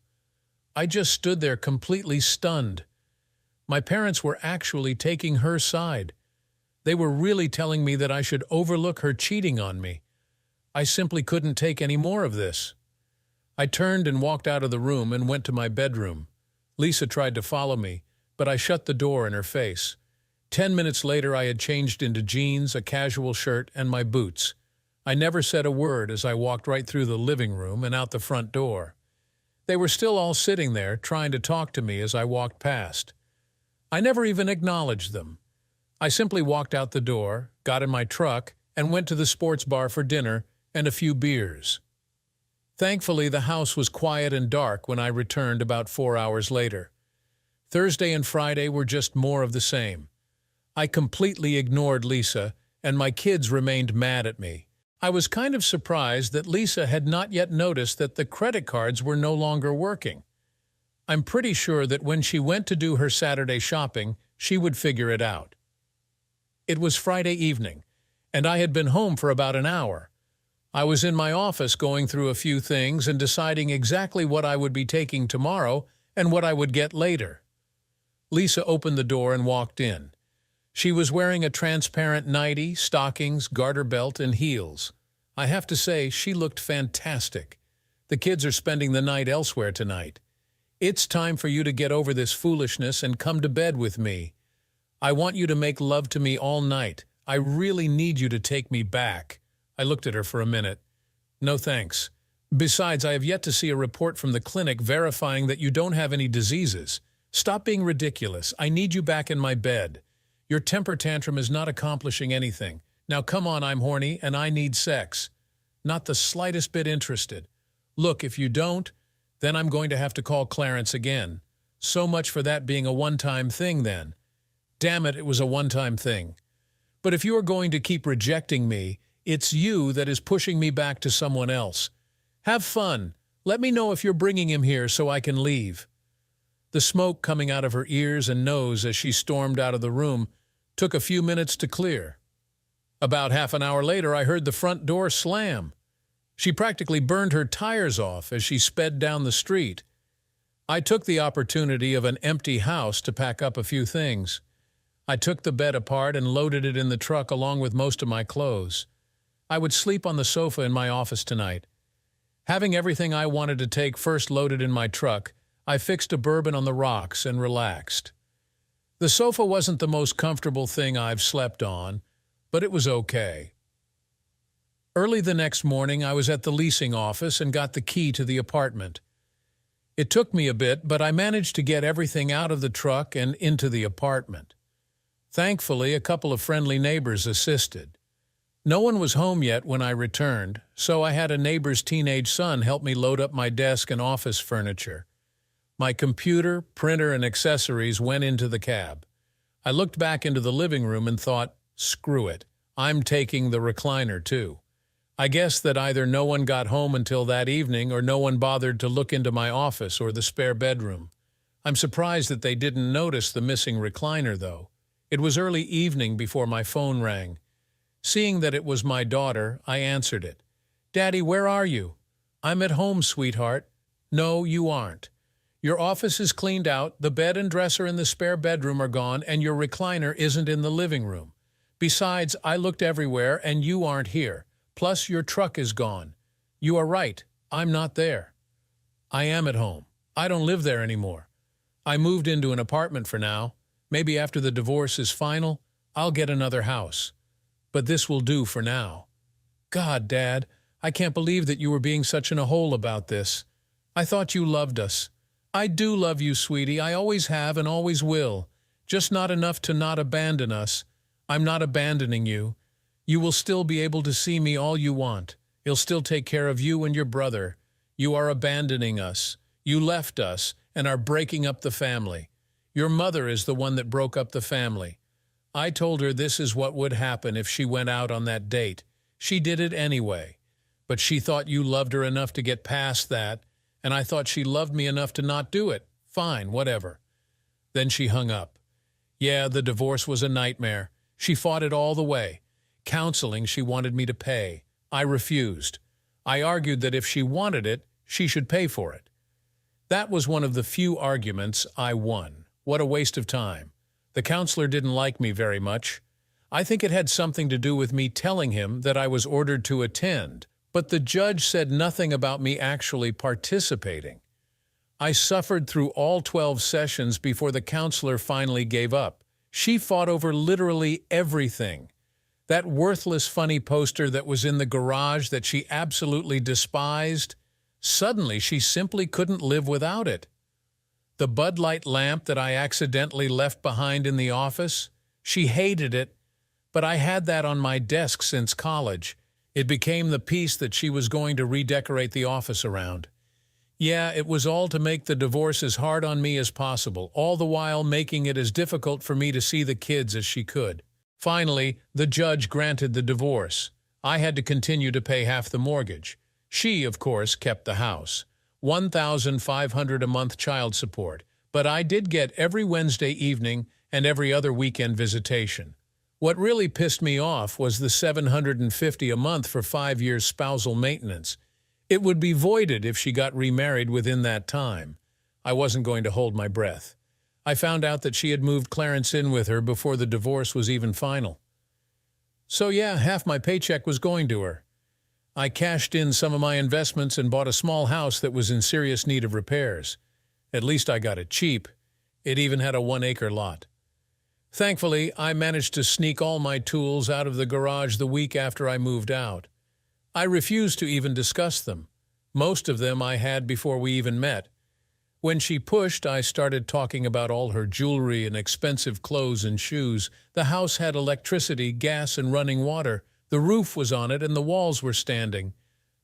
I just stood there completely stunned. My parents were actually taking her side. They were really telling me that I should overlook her cheating on me. I simply couldn't take any more of this. I turned and walked out of the room and went to my bedroom. Lisa tried to follow me, but I shut the door in her face. 10 minutes later, I had changed into jeans, a casual shirt, and my boots. I never said a word as I walked right through the living room and out the front door. They were still all sitting there, trying to talk to me as I walked past. I never even acknowledged them. I simply walked out the door, got in my truck, and went to the sports bar for dinner and a few beers. Thankfully, the house was quiet and dark when I returned about 4 hours later. Thursday and Friday were just more of the same. I completely ignored Lisa, and my kids remained mad at me. I was kind of surprised that Lisa had not yet noticed that the credit cards were no longer working. I'm pretty sure that when she went to do her Saturday shopping, she would figure it out. It was Friday evening, and I had been home for about an hour. I was in my office going through a few things and deciding exactly what I would be taking tomorrow and what I would get later. Lisa opened the door and walked in. She was wearing a transparent nightie, stockings, garter belt, and heels. I have to say, she looked fantastic. The kids are spending the night elsewhere tonight. It's time for you to get over this foolishness and come to bed with me. I want you to make love to me all night. I really need you to take me back. I looked at her for a minute. No thanks. Besides, I have yet to see a report from the clinic verifying that you don't have any diseases. Stop being ridiculous. I need you back in my bed. Your temper tantrum is not accomplishing anything. Now come on, I'm horny and I need sex. Not the slightest bit interested. Look, if you don't, then I'm going to have to call Clarence again. So much for that being a one-time thing then. Damn it, it was a one-time thing. But if you are going to keep rejecting me, it's you that is pushing me back to someone else. Have fun. Let me know if you're bringing him here so I can leave." The smoke coming out of her ears and nose as she stormed out of the room took a few minutes to clear. About half an hour later, I heard the front door slam. She practically burned her tires off as she sped down the street. I took the opportunity of an empty house to pack up a few things. I took the bed apart and loaded it in the truck along with most of my clothes. I would sleep on the sofa in my office tonight. Having everything I wanted to take first loaded in my truck, I fixed a bourbon on the rocks and relaxed. The sofa wasn't the most comfortable thing I've slept on, but it was okay. Early the next morning, I was at the leasing office and got the key to the apartment. It took me a bit, but I managed to get everything out of the truck and into the apartment. Thankfully, a couple of friendly neighbors assisted. No one was home yet when I returned, so I had a neighbor's teenage son help me load up my desk and office furniture. My computer, printer, and accessories went into the cab. I looked back into the living room and thought, screw it, I'm taking the recliner too. I guess that either no one got home until that evening or no one bothered to look into my office or the spare bedroom. I'm surprised that they didn't notice the missing recliner, though. It was early evening before my phone rang. Seeing that it was my daughter, I answered it. "Daddy, where are you?" "I'm at home, sweetheart." "No, you aren't. Your office is cleaned out, the bed and dresser in the spare bedroom are gone, and your recliner isn't in the living room. Besides, I looked everywhere and you aren't here. Plus, your truck is gone. You are right, I'm not there." "I am at home. I don't live there anymore. I moved into an apartment for now. Maybe after the divorce is final, I'll get another house. But this will do for now." "God, Dad, I can't believe that you were being such in a hole about this. I thought you loved us." "I do love you, sweetie. I always have and always will. Just not enough to not abandon us. I'm not abandoning you. You will still be able to see me all you want. He'll still take care of you and your brother. You are abandoning us. You left us and are breaking up the family. Your mother is the one that broke up the family. I told her this is what would happen if she went out on that date. She did it anyway. But she thought you loved her enough to get past that, and I thought she loved me enough to not do it. Fine, whatever." Then she hung up. Yeah, the divorce was a nightmare. She fought it all the way. Counseling she wanted me to pay. I refused. I argued that if she wanted it, she should pay for it. That was one of the few arguments I won. What a waste of time. The counselor didn't like me very much. I think it had something to do with me telling him that I was ordered to attend, but the judge said nothing about me actually participating. I suffered through all 12 sessions before the counselor finally gave up. She fought over literally everything. That worthless funny poster that was in the garage that she absolutely despised, suddenly she simply couldn't live without it. The Bud Light lamp that I accidentally left behind in the office, she hated it, but I had that on my desk since college. It became the piece that she was going to redecorate the office around. Yeah, it was all to make the divorce as hard on me as possible, all the while making it as difficult for me to see the kids as she could. Finally, the judge granted the divorce. I had to continue to pay half the mortgage. She, of course, kept the house. $1,500 a month child support, but I did get every Wednesday evening and every other weekend visitation. What really pissed me off was the $750 a month for 5 years spousal maintenance. It would be voided if she got remarried within that time. I wasn't going to hold my breath. I found out that she had moved Clarence in with her before the divorce was even final. So yeah, half my paycheck was going to her. I cashed in some of my investments and bought a small house that was in serious need of repairs. At least I got it cheap. It even had a 1-acre lot. Thankfully, I managed to sneak all my tools out of the garage the week after I moved out. I refused to even discuss them. Most of them I had before we even met. When she pushed, I started talking about all her jewelry and expensive clothes and shoes. The house had electricity, gas, and running water. The roof was on it and the walls were standing.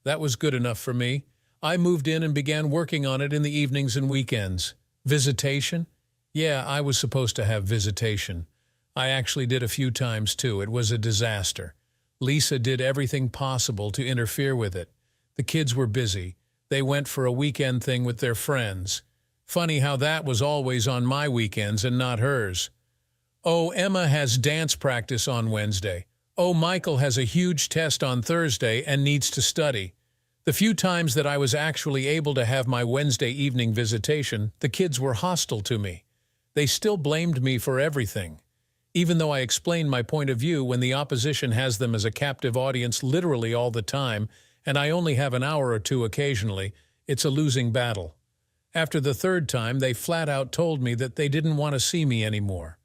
That was good enough for me. I moved in and began working on it in the evenings and weekends. Visitation? Yeah, I was supposed to have visitation. I actually did a few times too. It was a disaster. Lisa did everything possible to interfere with it. The kids were busy. They went for a weekend thing with their friends. Funny how that was always on my weekends and not hers. Oh, Emma has dance practice on Wednesday. Oh, Michael has a huge test on Thursday and needs to study. The few times that I was actually able to have my Wednesday evening visitation, the kids were hostile to me. They still blamed me for everything. Even though I explained my point of view when the opposition has them as a captive audience literally all the time, and I only have an hour or two occasionally, it's a losing battle. After the third time, they flat out told me that they didn't want to see me anymore.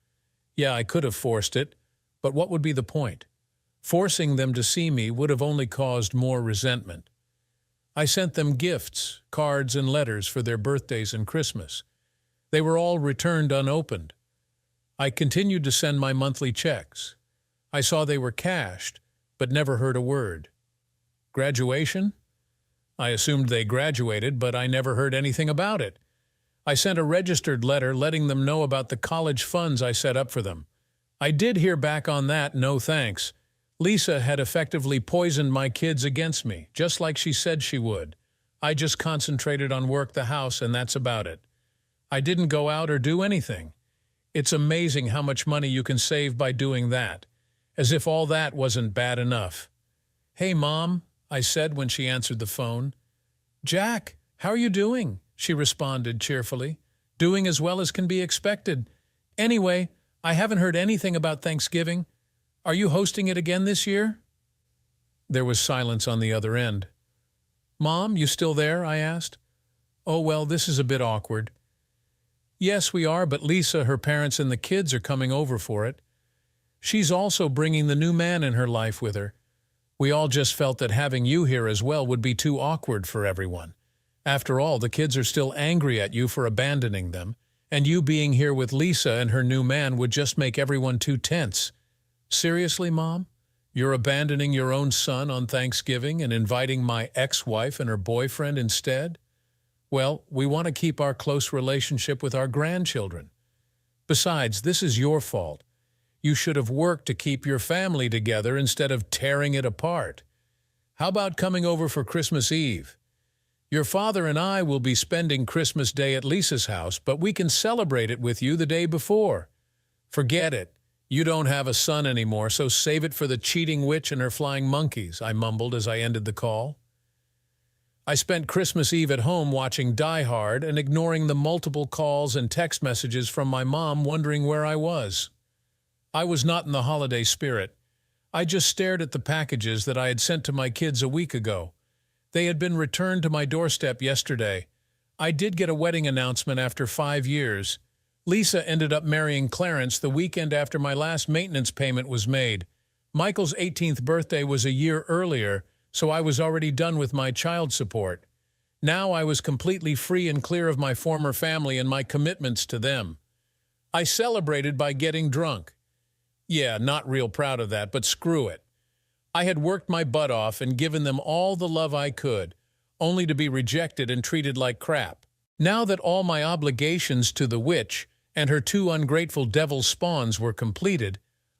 Yeah, I could have forced it, but what would be the point? Forcing them to see me would have only caused more resentment. I sent them gifts, cards, and letters for their birthdays and Christmas. They were all returned unopened. I continued to send my monthly checks. I saw they were cashed, but never heard a word. Graduation? I assumed they graduated, but I never heard anything about it. I sent a registered letter letting them know about the college funds I set up for them. I did hear back on that, no thanks. Lisa had effectively poisoned my kids against me, just like she said she would. I just concentrated on work, the house, and that's about it. I didn't go out or do anything. It's amazing how much money you can save by doing that, as if all that wasn't bad enough. "Hey, Mom," I said when she answered the phone. "Jack, how are you doing?" she responded cheerfully. "Doing as well as can be expected. Anyway, I haven't heard anything about Thanksgiving. Are you hosting it again this year?" There was silence on the other end. "Mom, you still there?" I asked. "Oh, well, this is a bit awkward." "Yes, we are, but Lisa, her parents, and the kids are coming over for it. She's also bringing the new man in her life with her. We all just felt that having you here as well would be too awkward for everyone. After all, the kids are still angry at you for abandoning them, and you being here with Lisa and her new man would just make everyone too tense." "Seriously, Mom? You're abandoning your own son on Thanksgiving and inviting my ex-wife and her boyfriend instead? Well, we want to keep our close relationship with our grandchildren. Besides, this is your fault. You should have worked to keep your family together instead of tearing it apart. How about coming over for Christmas Eve? Your father and I will be spending Christmas Day at Lisa's house, but we can celebrate it with you the day before." "Forget it. You don't have a son anymore, so save it for the cheating witch and her flying monkeys," I mumbled as I ended the call. I spent Christmas Eve at home watching Die Hard and ignoring the multiple calls and text messages from my mom wondering where I was. I was not in the holiday spirit. I just stared at the packages that I had sent to my kids a week ago. They had been returned to my doorstep yesterday. I did get a wedding announcement after 5 years. Lisa ended up marrying Clarence the weekend after my last maintenance payment was made. Michael's 18th birthday was a year earlier, so I was already done with my child support. Now I was completely free and clear of my former family and my commitments to them. I celebrated by getting drunk. Yeah, not real proud of that, but screw it. I had worked my butt off and given them all the love I could, only to be rejected and treated like crap. Now that all my obligations to the witch and her 2 ungrateful devil spawns were completed,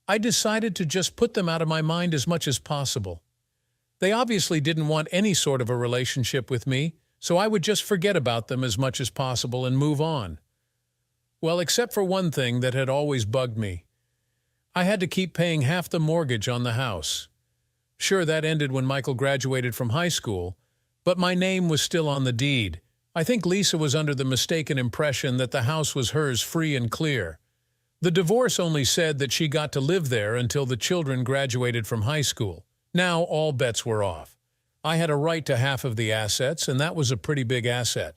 I decided to just put them out of my mind as much as possible. They obviously didn't want any sort of a relationship with me, so I would just forget about them as much as possible and move on. Well, except for one thing that had always bugged me. I had to keep paying half the mortgage on the house. Sure, that ended when Michael graduated from high school, but my name was still on the deed. I think Lisa was under the mistaken impression that the house was hers free and clear. The divorce only said that she got to live there until the children graduated from high school. Now all bets were off. I had a right to half of the assets, and that was a pretty big asset.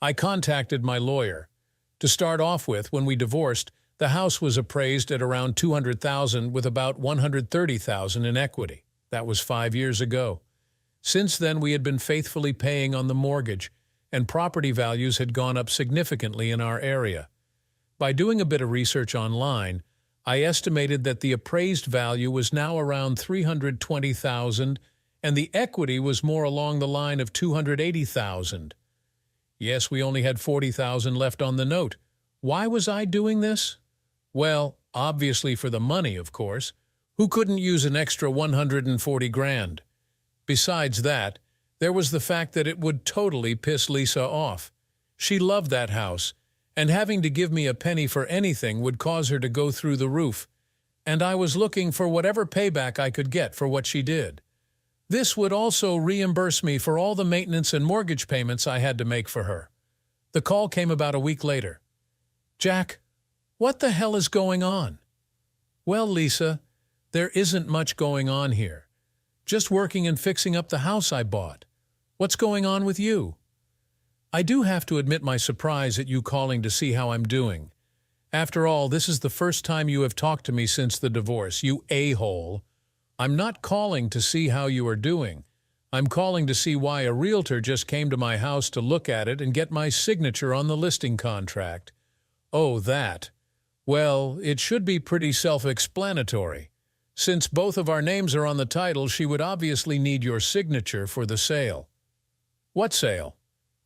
I contacted my lawyer. To start off with, when we divorced, the house was appraised at around $200,000 with about $130,000 in equity. That was 5 years ago. Since then, we had been faithfully paying on the mortgage, and property values had gone up significantly in our area. By doing a bit of research online, I estimated that the appraised value was now around $320,000, and the equity was more along the line of $280,000. Yes, we only had 40,000 left on the note. Why was I doing this? Well, obviously for the money, of course. Who couldn't use an extra 140 grand? Besides that, there was the fact that it would totally piss Lisa off. She loved that house, and having to give me a penny for anything would cause her to go through the roof, and I was looking for whatever payback I could get for what she did. This would also reimburse me for all the maintenance and mortgage payments I had to make for her. The call came about a week later. "Jack, what the hell is going on?" "Well, Lisa, there isn't much going on here. Just working and fixing up the house I bought. What's going on with you?" I do have to admit my surprise at you calling to see how I'm doing. After all, this is the first time you have talked to me since the divorce, you a-hole. I'm not calling to see how you are doing. I'm calling to see why a realtor just came to my house to look at it and get my signature on the listing contract. Oh, that. Well, it should be pretty self-explanatory. Since both of our names are on the title, she would obviously need your signature for the sale. What sale?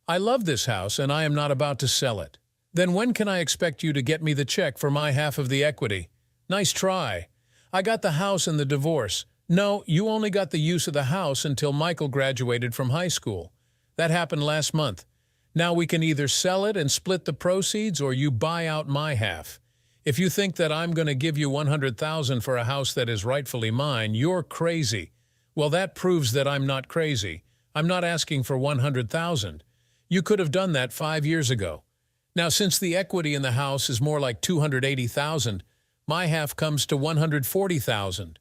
I love this house and I am not about to sell it. Then when can I expect you to get me the check for my half of the equity? Nice try. I got the house and the divorce. No, you only got the use of the house until Michael graduated from high school. That happened last month. Now we can either sell it and split the proceeds or you buy out my half. If you think that I'm going to give you 100,000 for a house that is rightfully mine, you're crazy. Well, that proves that I'm not crazy. I'm not asking for 100,000. You could have done that 5 years ago. Now, since the equity in the house is more like 280,000, my half comes to 140,000.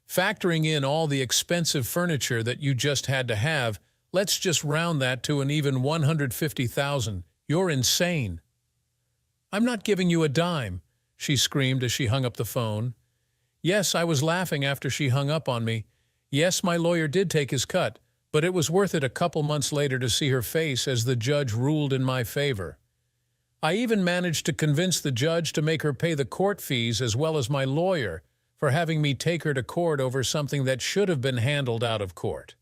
Factoring in all the expensive furniture that you just had to have, let's just round that to an even 150,000. You're insane. I'm not giving you a dime, she screamed as she hung up the phone. Yes, I was laughing after she hung up on me. Yes, my lawyer did take his cut, but it was worth it a couple months later to see her face as the judge ruled in my favor. I even managed to convince the judge to make her pay the court fees as well as my lawyer for having me take her to court over something that should have been handled out of court.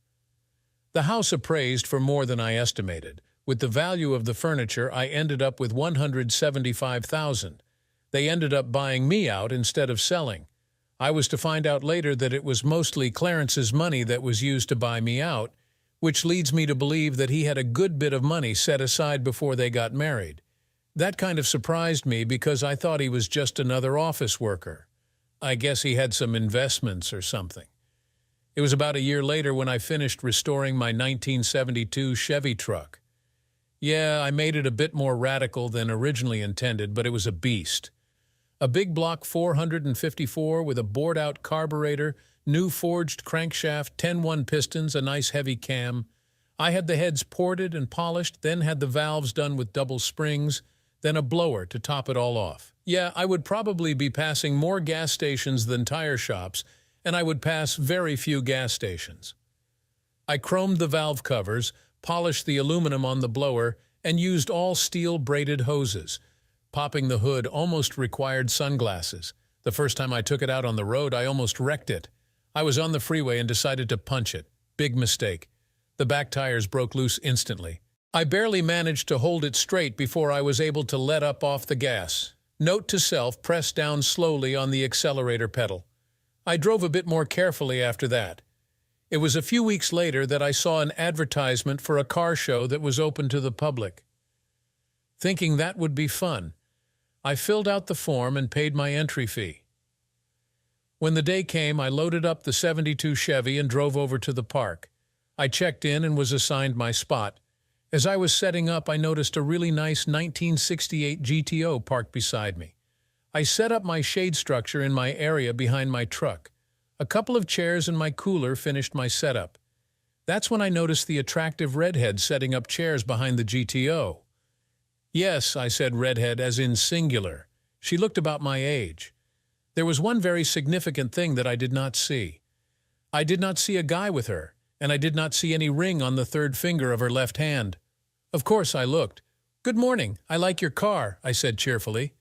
The house appraised for more than I estimated. With the value of the furniture, I ended up with 175,000. They ended up buying me out instead of selling. I was to find out later that it was mostly Clarence's money that was used to buy me out, which leads me to believe that he had a good bit of money set aside before they got married. That kind of surprised me because I thought he was just another office worker. I guess he had some investments or something. It was about a year later when I finished restoring my 1972 Chevy truck. Yeah, I made it a bit more radical than originally intended, but it was a beast. A big block 454 with a bored-out carburetor, new forged crankshaft, 10-1 pistons, a nice heavy cam. I had the heads ported and polished, then had the valves done with double springs, then a blower to top it all off. Yeah, I would probably be passing more gas stations than tire shops, and I would pass very few gas stations. I chromed the valve covers, polished the aluminum on the blower, and used all steel braided hoses. Popping the hood almost required sunglasses. The first time I took it out on the road, I almost wrecked it. I was on the freeway and decided to punch it. Big mistake. The back tires broke loose instantly. I barely managed to hold it straight before I was able to let up off the gas. Note to self, press down slowly on the accelerator pedal. I drove a bit more carefully after that. It was a few weeks later that I saw an advertisement for a car show that was open to the public. Thinking that would be fun, I filled out the form and paid my entry fee. When the day came, I loaded up the '72 Chevy and drove over to the park. I checked in and was assigned my spot. As I was setting up, I noticed a really nice 1968 GTO parked beside me. I set up my shade structure in my area behind my truck. A couple of chairs and my cooler finished my setup. That's when I noticed the attractive redhead setting up chairs behind the GTO. Yes, I said redhead as in singular. She looked about my age. There was one very significant thing that I did not see. I did not see a guy with her, and I did not see any ring on the third finger of her left hand. Of course I looked. "Good morning, I like your car," I said cheerfully.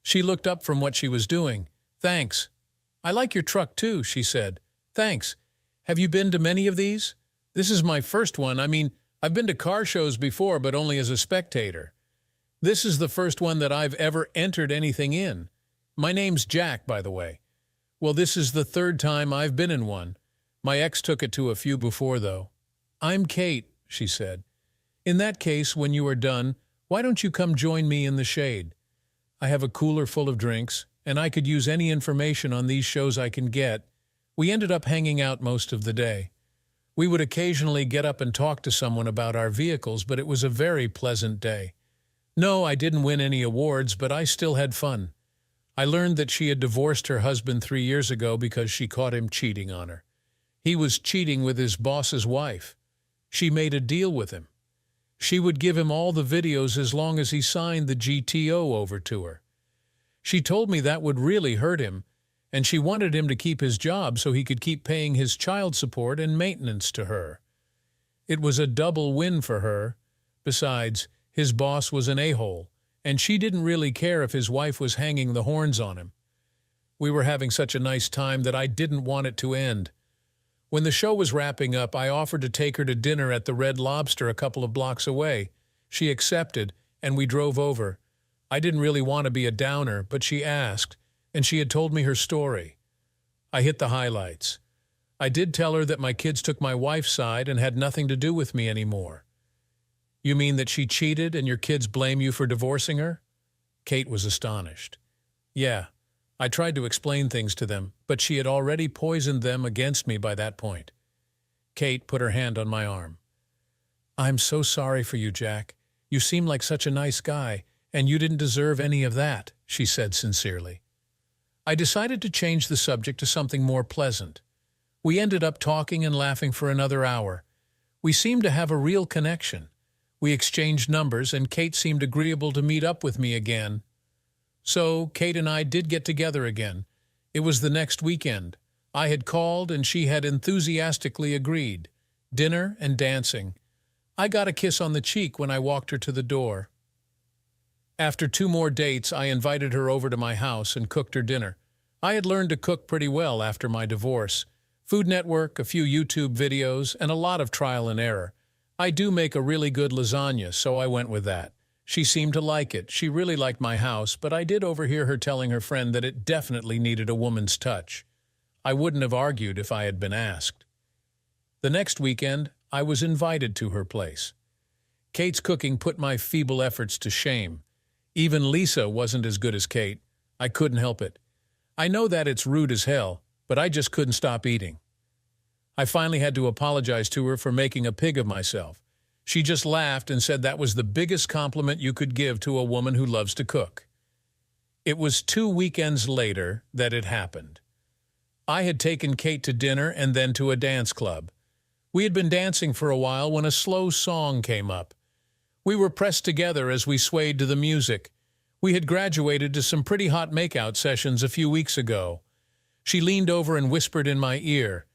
She looked up from what she was doing. "Thanks." "I like your truck too," she said. "Thanks. Have you been to many of these?" "This is my first one. I've been to car shows before, but only as a spectator. This is the first one that I've ever entered anything in. My name's Jack, by the way. Well, this is the third time I've been in one. My ex took it to a few before, though. I'm Kate, she said. In that case, when you are done, why don't you come join me in the shade? I have a cooler full of drinks, and I could use any information on these shows I can get. We ended up hanging out most of the day. We would occasionally get up and talk to someone about our vehicles, but it was a very pleasant day. No, I didn't win any awards, but I still had fun. I learned that she had divorced her husband 3 years ago because she caught him cheating on her. He was cheating with his boss's wife. She made a deal with him. She would give him all the videos as long as he signed the GTO over to her. She told me that would really hurt him, and she wanted him to keep his job so he could keep paying his child support and maintenance to her. It was a double win for her. Besides, his boss was an a-hole, and she didn't really care if his wife was hanging the horns on him. We were having such a nice time that I didn't want it to end. When the show was wrapping up, I offered to take her to dinner at the Red Lobster a couple of blocks away. She accepted, and we drove over. I didn't really want to be a downer, but she asked, and she had told me her story. I hit the highlights. I did tell her that my kids took my wife's side and had nothing to do with me anymore. You mean that she cheated and your kids blame you for divorcing her? Kate was astonished. Yeah, I tried to explain things to them, but she had already poisoned them against me by that point. Kate put her hand on my arm. I'm so sorry for you, Jack. You seem like such a nice guy, and you didn't deserve any of that, she said sincerely. I decided to change the subject to something more pleasant. We ended up talking and laughing for another hour. We seemed to have a real connection. We exchanged numbers, and Kate seemed agreeable to meet up with me again. So Kate and I did get together again. It was the next weekend. I had called, and she had enthusiastically agreed. Dinner and dancing. I got a kiss on the cheek when I walked her to the door. After 2 more dates, I invited her over to my house and cooked her dinner. I had learned to cook pretty well after my divorce. Food Network, a few YouTube videos, and a lot of trial and error. I do make a really good lasagna, so I went with that. She seemed to like it. She really liked my house, but I did overhear her telling her friend that it definitely needed a woman's touch. I wouldn't have argued if I had been asked. The next weekend, I was invited to her place. Kate's cooking put my feeble efforts to shame. Even Lisa wasn't as good as Kate. I couldn't help it. I know that it's rude as hell, but I just couldn't stop eating. I finally had to apologize to her for making a pig of myself. She just laughed and said that was the biggest compliment you could give to a woman who loves to cook. It was 2 weekends later that it happened. I had taken Kate to dinner and then to a dance club. We had been dancing for a while when a slow song came up. We were pressed together as we swayed to the music. We had graduated to some pretty hot makeout sessions a few weeks ago. She leaned over and whispered in my ear,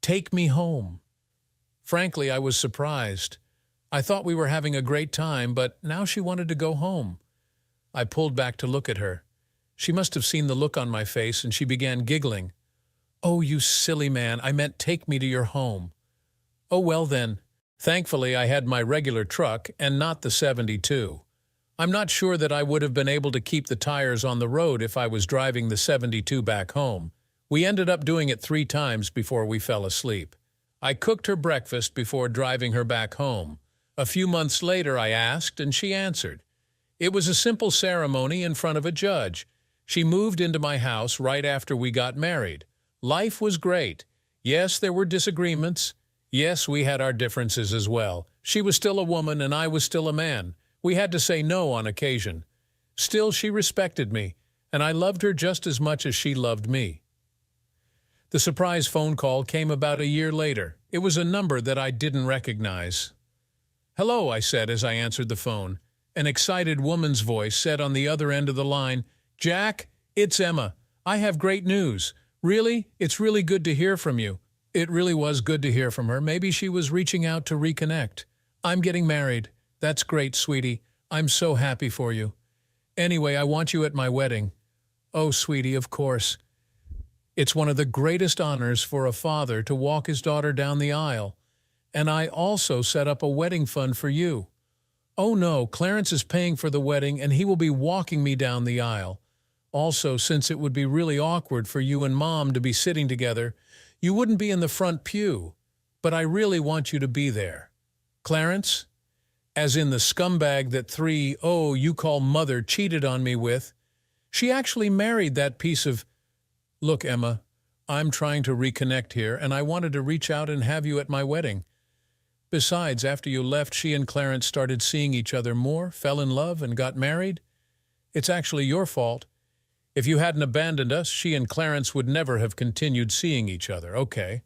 "Take me home." Frankly, I was surprised. I thought we were having a great time, but now she wanted to go home. I pulled back to look at her. She must have seen the look on my face, and she began giggling. "Oh, you silly man, I meant take me to your home." "Oh, well then." Thankfully, I had my regular truck and not the 72. I'm not sure that I would have been able to keep the tires on the road if I was driving the 72 back home. We ended up doing it 3 times before we fell asleep. I cooked her breakfast before driving her back home. A few months later, I asked, and she answered. It was a simple ceremony in front of a judge. She moved into my house right after we got married. Life was great. Yes, there were disagreements. Yes, we had our differences as well. She was still a woman and I was still a man. We had to say no on occasion. Still, she respected me, and I loved her just as much as she loved me. The surprise phone call came about a year later. It was a number that I didn't recognize. "Hello," I said as I answered the phone. An excited woman's voice said on the other end of the line, "Jack, it's Emma. I have great news. Really, it's really good to hear from you." It really was good to hear from her. Maybe she was reaching out to reconnect. "I'm getting married." "That's great, sweetie. I'm so happy for you. Anyway, I want you at my wedding." "Oh, sweetie, of course." It's one of the greatest honors for a father to walk his daughter down the aisle. And I also set up a wedding fund for you. Oh no, Clarence is paying for the wedding and he will be walking me down the aisle. Also, since it would be really awkward for you and Mom to be sitting together, you wouldn't be in the front pew, but I really want you to be there. Clarence, as in the scumbag that you call mother cheated on me with, she actually married that piece of... Look, Emma, I'm trying to reconnect here, and I wanted to reach out and have you at my wedding. Besides, after you left, she and Clarence started seeing each other more, fell in love, and got married. It's actually your fault. If you hadn't abandoned us, she and Clarence would never have continued seeing each other. Okay.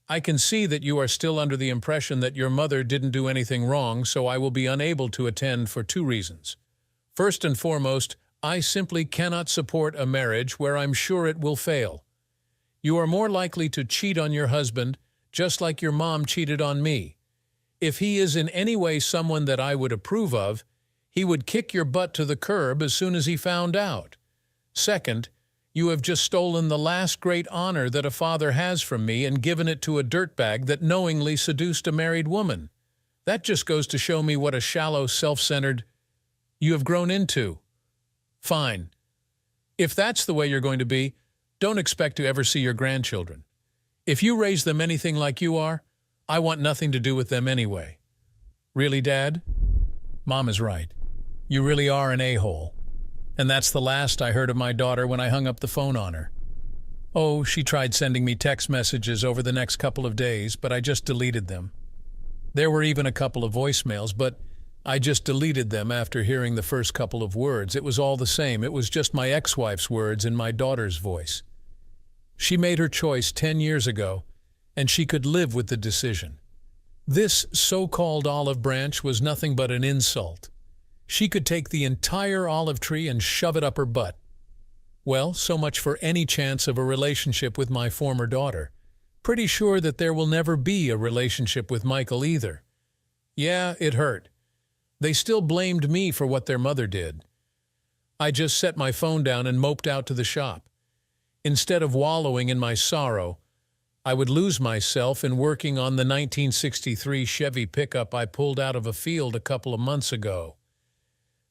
I can see that you are still under the impression that your mother didn't do anything wrong, so I will be unable to attend for 2 reasons. First and foremost, I simply cannot support a marriage where I'm sure it will fail. You are more likely to cheat on your husband, just like your mom cheated on me. If he is in any way someone that I would approve of, he would kick your butt to the curb as soon as he found out. Second, you have just stolen the last great honor that a father has from me and given it to a dirtbag that knowingly seduced a married woman. That just goes to show me what a shallow, self-centered you have grown into. Fine. If that's the way you're going to be, don't expect to ever see your grandchildren. If you raise them anything like you are, I want nothing to do with them anyway. Really, Dad? Mom is right. You really are an a-hole. And that's the last I heard of my daughter when I hung up the phone on her. Oh, she tried sending me text messages over the next couple of days, but I just deleted them. There were even a couple of voicemails, but I just deleted them after hearing the first couple of words. It was all the same. It was just my ex-wife's words in my daughter's voice. She made her choice 10 years ago, and she could live with the decision. This so-called olive branch was nothing but an insult. She could take the entire olive tree and shove it up her butt. Well, so much for any chance of a relationship with my former daughter. Pretty sure that there will never be a relationship with Michael either. Yeah, it hurt. They still blamed me for what their mother did. I just set my phone down and moped out to the shop. Instead of wallowing in my sorrow, I would lose myself in working on the 1963 Chevy pickup I pulled out of a field a couple of months ago.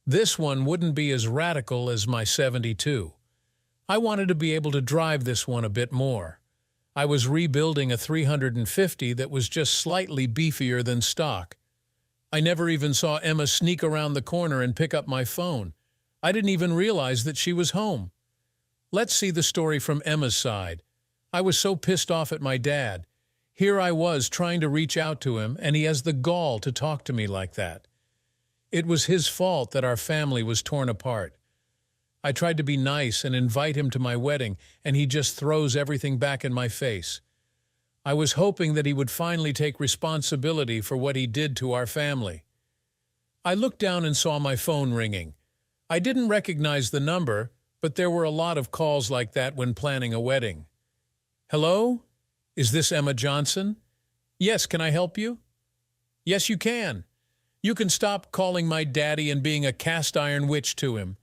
This one wouldn't be as radical as my 72. I wanted to be able to drive this one a bit more. I was rebuilding a 350 that was just slightly beefier than stock. I never even saw Emma sneak around the corner and pick up my phone. I didn't even realize that she was home. Let's see the story from Emma's side. I was so pissed off at my dad. Here I was trying to reach out to him, and he has the gall to talk to me like that. It was his fault that our family was torn apart. I tried to be nice and invite him to my wedding, and he just throws everything back in my face. I was hoping that he would finally take responsibility for what he did to our family. I looked down and saw my phone ringing. I didn't recognize the number, but there were a lot of calls like that when planning a wedding. Hello? Is this Emma Johnson? Yes, can I help you? Yes, you can. You can stop calling my daddy and being a cast-iron witch to him.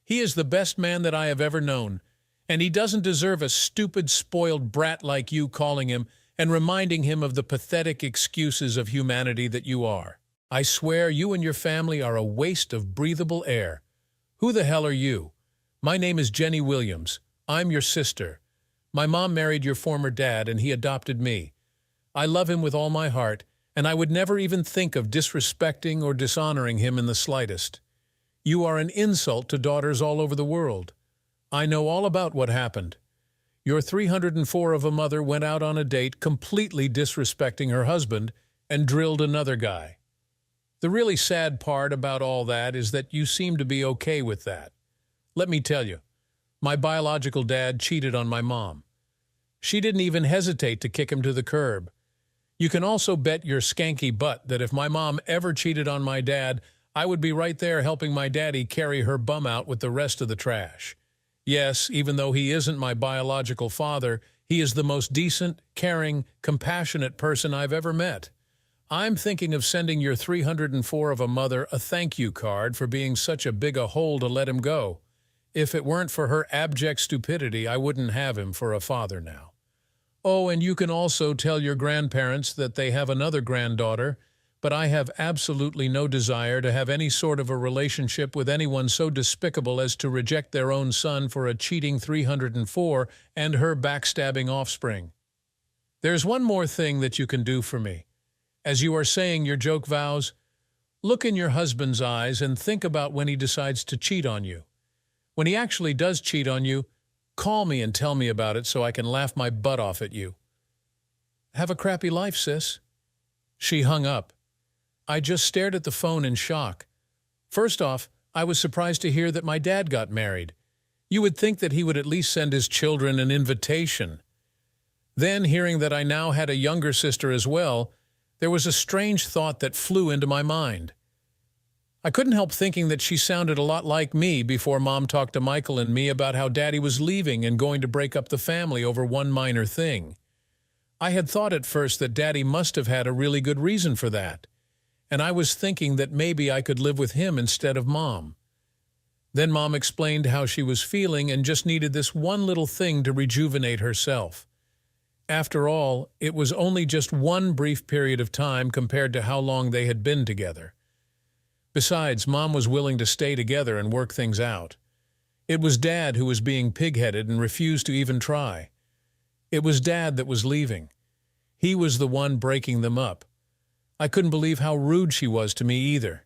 He is the best man that I have ever known, and he doesn't deserve a stupid, spoiled brat like you calling him and reminding him of the pathetic excuses of humanity that you are. I swear you and your family are a waste of breathable air. Who the hell are you? My name is Jenny Williams. I'm your sister. My mom married your former dad, and he adopted me. I love him with all my heart, and I would never even think of disrespecting or dishonoring him in the slightest. You are an insult to daughters all over the world. I know all about what happened. Your 304 of a mother went out on a date completely disrespecting her husband and drilled another guy. The really sad part about all that is that you seem to be okay with that. Let me tell you, my biological dad cheated on my mom. She didn't even hesitate to kick him to the curb. You can also bet your skanky butt that if my mom ever cheated on my dad, I would be right there helping my daddy carry her bum out with the rest of the trash. Yes, even though he isn't my biological father, he is the most decent, caring, compassionate person I've ever met. I'm thinking of sending your 304 of a mother a thank you card for being such a big a hole to let him go. If it weren't for her abject stupidity, I wouldn't have him for a father now. Oh, and you can also tell your grandparents that they have another granddaughter, but I have absolutely no desire to have any sort of a relationship with anyone so despicable as to reject their own son for a cheating 304 and her backstabbing offspring. There's one more thing that you can do for me. As you are saying your joke vows, look in your husband's eyes and think about when he decides to cheat on you. When he actually does cheat on you, call me and tell me about it so I can laugh my butt off at you. Have a crappy life, sis. She hung up. I just stared at the phone in shock. First off, I was surprised to hear that my dad got married. You would think that he would at least send his children an invitation. Then, hearing that I now had a younger sister as well, there was a strange thought that flew into my mind. I couldn't help thinking that she sounded a lot like me before Mom talked to Michael and me about how Daddy was leaving and going to break up the family over one minor thing. I had thought at first that Daddy must have had a really good reason for that, and I was thinking that maybe I could live with him instead of Mom. Then Mom explained how she was feeling and just needed this one little thing to rejuvenate herself. After all, it was only just one brief period of time compared to how long they had been together. Besides, Mom was willing to stay together and work things out. It was Dad who was being pig-headed and refused to even try. It was Dad that was leaving. He was the one breaking them up. I couldn't believe how rude she was to me either.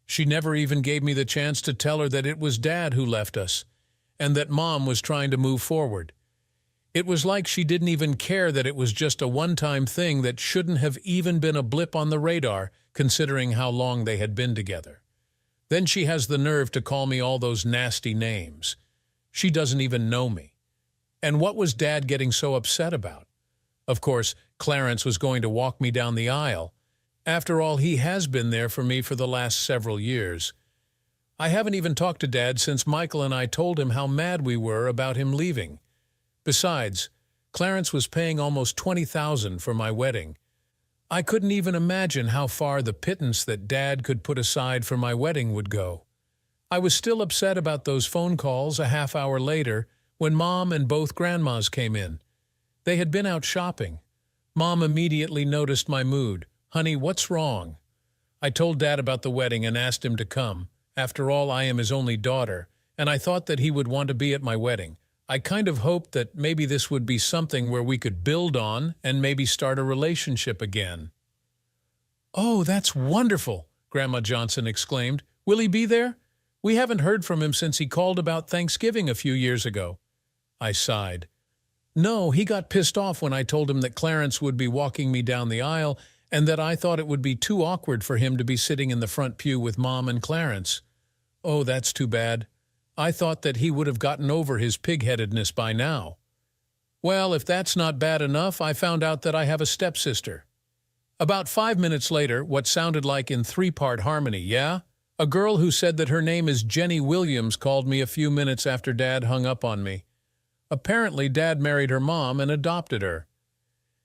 She never even gave me the chance to tell her that it was Dad who left us, and that Mom was trying to move forward. It was like she didn't even care that it was just a one-time thing that shouldn't have even been a blip on the radar, considering how long they had been together. Then she has the nerve to call me all those nasty names. She doesn't even know me. And what was Dad getting so upset about? Of course, Clarence was going to walk me down the aisle. After all, he has been there for me for the last several years. I haven't even talked to Dad since Michael and I told him how mad we were about him leaving. Besides, Clarence was paying almost $20,000 for my wedding. I couldn't even imagine how far the pittance that Dad could put aside for my wedding would go. I was still upset about those phone calls a half hour later when Mom and both grandmas came in. They had been out shopping. Mom immediately noticed my mood. "Honey, what's wrong?" I told Dad about the wedding and asked him to come. After all, I am his only daughter, and I thought that he would want to be at my wedding. I kind of hoped that maybe this would be something where we could build on and maybe start a relationship again. "Oh, that's wonderful," Grandma Johnson exclaimed. "Will he be there? We haven't heard from him since he called about Thanksgiving a few years ago." I sighed. "No, he got pissed off when I told him that Clarence would be walking me down the aisle and that I thought it would be too awkward for him to be sitting in the front pew with Mom and Clarence." "Oh, that's too bad. I thought that he would have gotten over his pig-headedness by now." "Well, if that's not bad enough, I found out that I have a stepsister." About 5 minutes later, what sounded like in three-part harmony, yeah? A girl who said that her name is Jenny Williams called me a few minutes after Dad hung up on me. Apparently, Dad married her mom and adopted her.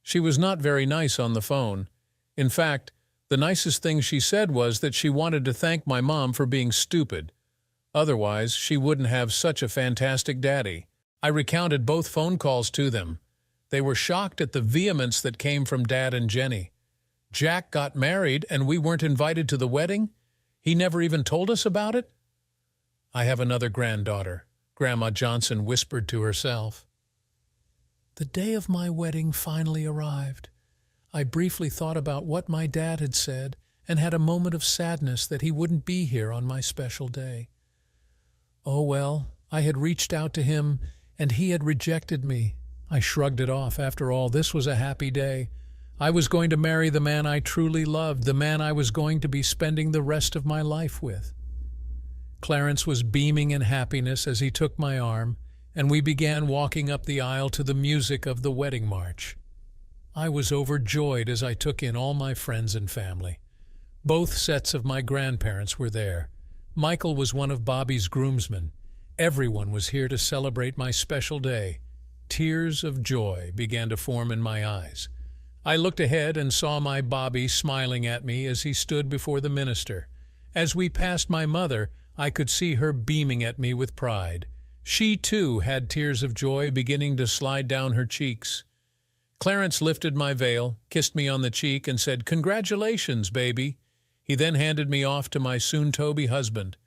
She was not very nice on the phone. In fact, the nicest thing she said was that she wanted to thank my mom for being stupid. Otherwise, she wouldn't have such a fantastic daddy. I recounted both phone calls to them. They were shocked at the vehemence that came from Dad and Jenny. Jack got married and we weren't invited to the wedding? He never even told us about it? "I have another granddaughter," Grandma Johnson whispered to herself. The day of my wedding finally arrived. I briefly thought about what my dad had said and had a moment of sadness that he wouldn't be here on my special day. Oh well, I had reached out to him and he had rejected me. I shrugged it off. After all, this was a happy day. I was going to marry the man I truly loved, the man I was going to be spending the rest of my life with. Clarence was beaming in happiness as he took my arm, and we began walking up the aisle to the music of the wedding march. I was overjoyed as I took in all my friends and family. Both sets of my grandparents were there. Michael was one of Bobby's groomsmen. Everyone was here to celebrate my special day. Tears of joy began to form in my eyes. I looked ahead and saw my Bobby smiling at me as he stood before the minister. As we passed my mother, I could see her beaming at me with pride. She, too, had tears of joy beginning to slide down her cheeks. Clarence lifted my veil, kissed me on the cheek, and said, "Congratulations, baby." He then handed me off to my soon-to-be husband.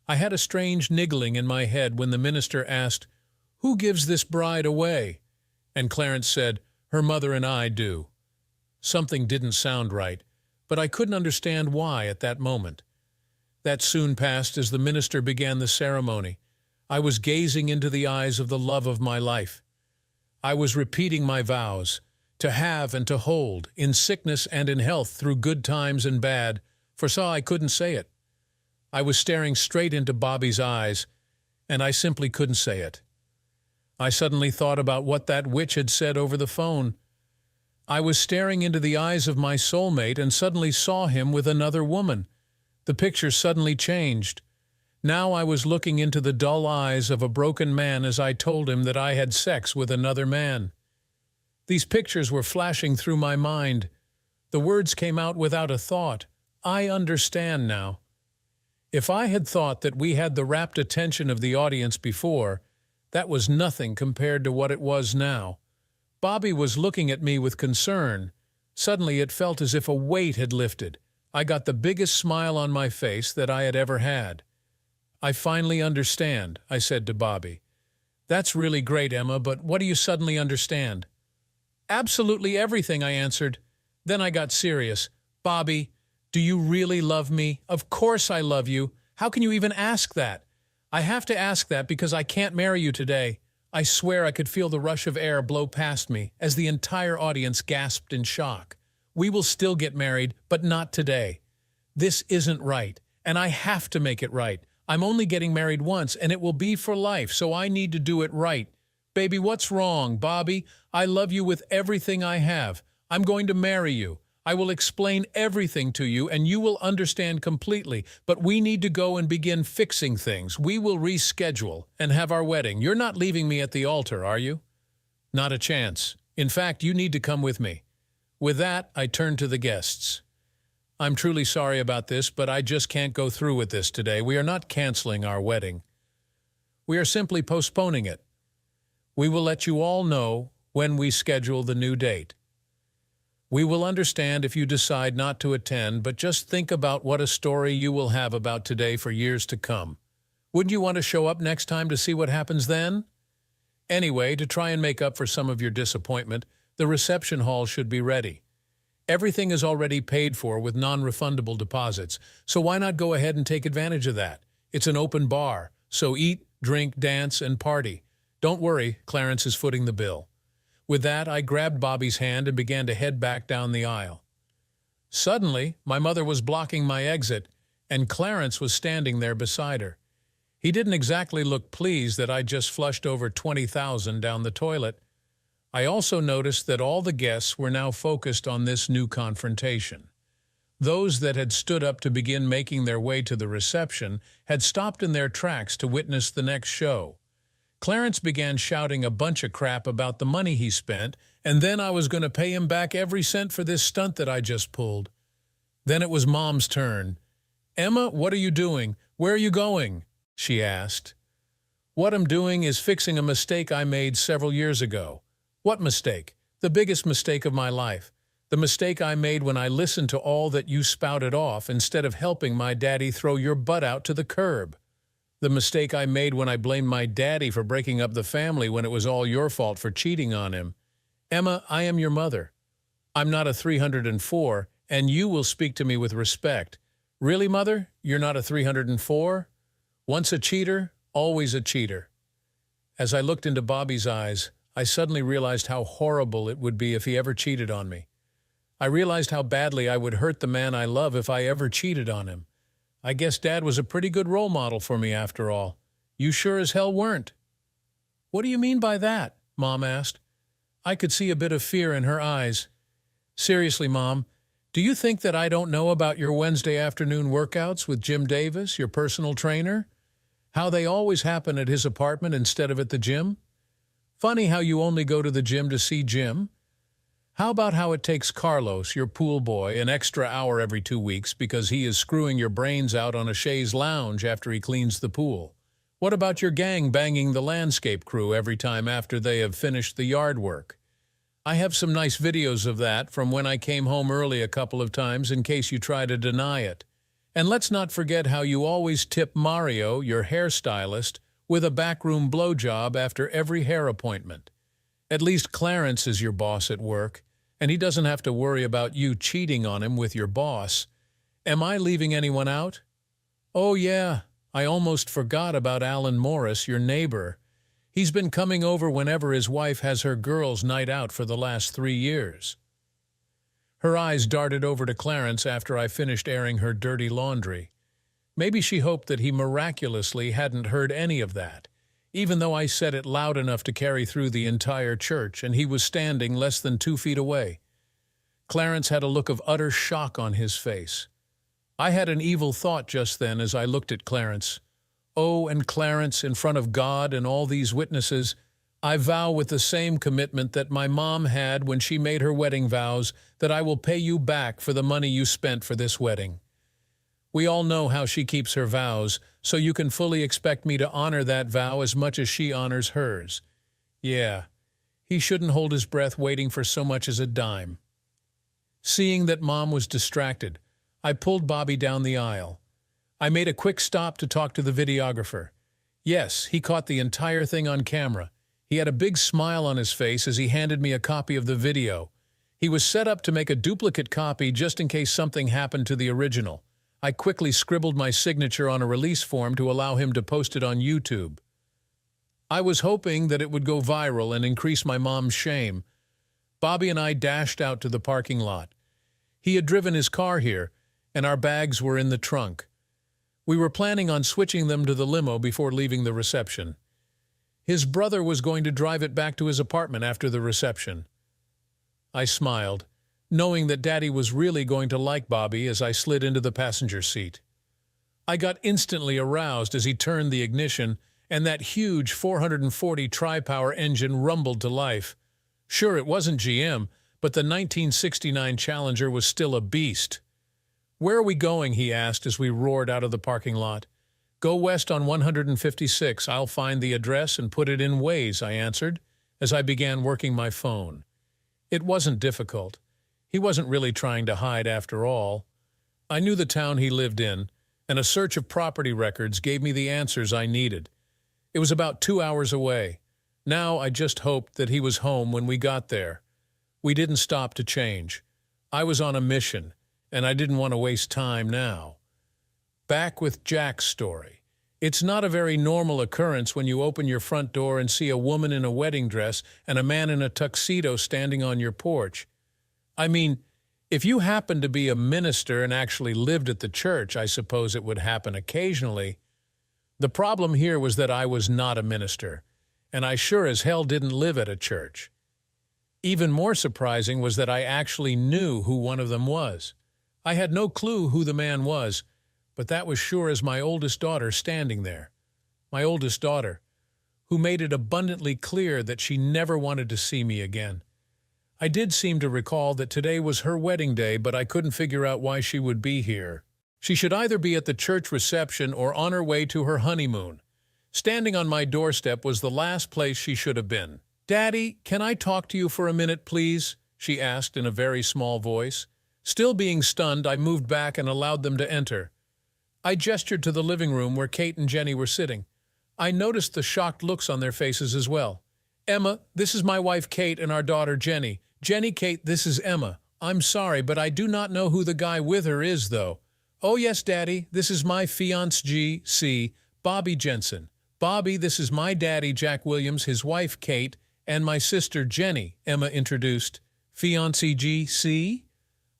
I had a strange niggling in my head when the minister asked, "Who gives this bride away?" And Clarence said, "Her mother and I do." Something didn't sound right, but I couldn't understand why at that moment. That soon passed as the minister began the ceremony. I was gazing into the eyes of the love of my life. I was repeating my vows, to have and to hold, in sickness and in health, through good times and bad, for so I couldn't say it. I was staring straight into Bobby's eyes, and I simply couldn't say it. I suddenly thought about what that witch had said over the phone. I was staring into the eyes of my soulmate and suddenly saw him with another woman. The picture suddenly changed. Now I was looking into the dull eyes of a broken man as I told him that I had sex with another man. These pictures were flashing through my mind. The words came out without a thought. I understand now. If I had thought that we had the rapt attention of the audience before, that was nothing compared to what it was now. Bobby was looking at me with concern. Suddenly it felt as if a weight had lifted. I got the biggest smile on my face that I had ever had. "I finally understand," I said to Bobby. "That's really great, Emma, but what do you suddenly understand?" "Absolutely everything," I answered. Then I got serious. "Bobby, do you really love me?" "Of course I love you. How can you even ask that?" "I have to ask that because I can't marry you today." I swear I could feel the rush of air blow past me as the entire audience gasped in shock. "We will still get married, but not today. This isn't right, and I have to make it right. I'm only getting married once, and it will be for life, so I need to do it right. Baby, what's wrong? Bobby, I love you with everything I have. I'm going to marry you. I will explain everything to you, and you will understand completely, but we need to go and begin fixing things. We will reschedule and have our wedding. You're not leaving me at the altar, are you?" "Not a chance. In fact, you need to come with me." With that, I turned to the guests. "I'm truly sorry about this, but I just can't go through with this today. We are not canceling our wedding. We are simply postponing it. We will let you all know when we schedule the new date. We will understand if you decide not to attend, but just think about what a story you will have about today for years to come. Wouldn't you want to show up next time to see what happens then?" Anyway, to try and make up for some of your disappointment, the reception hall should be ready. Everything is already paid for with non-refundable deposits, so why not go ahead and take advantage of that? It's an open bar, so eat, drink, dance, and party. Don't worry, Clarence is footing the bill. With that, I grabbed Bobby's hand and began to head back down the aisle. Suddenly, my mother was blocking my exit, and Clarence was standing there beside her. He didn't exactly look pleased that I just flushed over $20,000 down the toilet. I also noticed that all the guests were now focused on this new confrontation. Those that had stood up to begin making their way to the reception had stopped in their tracks to witness the next show. Clarence began shouting a bunch of crap about the money he spent, and then I was going to pay him back every cent for this stunt that I just pulled. Then it was Mom's turn. "Emma, what are you doing? Where are you going?" she asked. "What I'm doing is fixing a mistake I made several years ago." "What mistake?" "The biggest mistake of my life. The mistake I made when I listened to all that you spouted off instead of helping my daddy throw your butt out to the curb. The mistake I made when I blamed my daddy for breaking up the family when it was all your fault for cheating on him. Emma, I am your mother. I'm not a 304, and you will speak to me with respect. Really, Mother? You're not a 304? Once a cheater, always a cheater." As I looked into Bobby's eyes, I suddenly realized how horrible it would be if he ever cheated on me. I realized how badly I would hurt the man I love if I ever cheated on him. I guess Dad was a pretty good role model for me after all. You sure as hell weren't. "What do you mean by that?" Mom asked. I could see a bit of fear in her eyes. "Seriously, Mom, do you think that I don't know about your Wednesday afternoon workouts with Jim Davis, your personal trainer? How they always happen at his apartment instead of at the gym? Funny how you only go to the gym to see Jim. How about how it takes Carlos, your pool boy, an extra hour every 2 weeks because he is screwing your brains out on a chaise lounge after he cleans the pool? What about your gang banging the landscape crew every time after they have finished the yard work? I have some nice videos of that from when I came home early a couple of times in case you try to deny it. And let's not forget how you always tip Mario, your hairstylist, with a backroom blowjob after every hair appointment. At least Clarence is your boss at work, and he doesn't have to worry about you cheating on him with your boss. Am I leaving anyone out? Oh yeah, I almost forgot about Alan Morris, your neighbor. He's been coming over whenever his wife has her girls' night out for the last 3 years. Her eyes darted over to Clarence after I finished airing her dirty laundry. Maybe she hoped that he miraculously hadn't heard any of that, even though I said it loud enough to carry through the entire church, and he was standing less than 2 feet away. Clarence had a look of utter shock on his face. I had an evil thought just then as I looked at Clarence. Oh, and Clarence, in front of God and all these witnesses, I vow with the same commitment that my mom had when she made her wedding vows that I will pay you back for the money you spent for this wedding. We all know how she keeps her vows, so you can fully expect me to honor that vow as much as she honors hers. Yeah, he shouldn't hold his breath waiting for so much as a dime. Seeing that Mom was distracted, I pulled Bobby down the aisle. I made a quick stop to talk to the videographer. Yes, he caught the entire thing on camera. He had a big smile on his face as he handed me a copy of the video. He was set up to make a duplicate copy just in case something happened to the original. I quickly scribbled my signature on a release form to allow him to post it on YouTube. I was hoping that it would go viral and increase my mom's shame. Bobby and I dashed out to the parking lot. He had driven his car here, and our bags were in the trunk. We were planning on switching them to the limo before leaving the reception. His brother was going to drive it back to his apartment after the reception. I smiled, knowing that Daddy was really going to like Bobby as I slid into the passenger seat. I got instantly aroused as he turned the ignition, and that huge 440 tri-power engine rumbled to life. Sure, it wasn't GM, but the 1969 Challenger was still a beast. "Where are we going?" he asked as we roared out of the parking lot. "Go west on 156. I'll find the address and put it in Waze," I answered, as I began working my phone. It wasn't difficult. He wasn't really trying to hide after all. I knew the town he lived in, and a search of property records gave me the answers I needed. It was about 2 hours away. Now I just hoped that he was home when we got there. We didn't stop to change. I was on a mission, and I didn't want to waste time now. Back with Jack's story. It's not a very normal occurrence when you open your front door and see a woman in a wedding dress and a man in a tuxedo standing on your porch. I mean, if you happened to be a minister and actually lived at the church, I suppose it would happen occasionally. The problem here was that I was not a minister, and I sure as hell didn't live at a church. Even more surprising was that I actually knew who one of them was. I had no clue who the man was, but that was sure as my oldest daughter standing there. My oldest daughter, who made it abundantly clear that she never wanted to see me again. I did seem to recall that today was her wedding day, but I couldn't figure out why she would be here. She should either be at the church reception or on her way to her honeymoon. Standing on my doorstep was the last place she should have been. "Daddy, can I talk to you for a minute, please?" she asked in a very small voice. Still being stunned, I moved back and allowed them to enter. I gestured to the living room where Kate and Jenny were sitting. I noticed the shocked looks on their faces as well. "Emma, this is my wife Kate and our daughter Jenny. Jenny, Kate, this is Emma. I'm sorry, but I do not know who the guy with her is, though." "Oh yes, Daddy, this is my fiancé, G.C., Bobby Jensen. Bobby, this is my daddy, Jack Williams, his wife Kate, and my sister Jenny," Emma introduced. "Fiancé G.C.?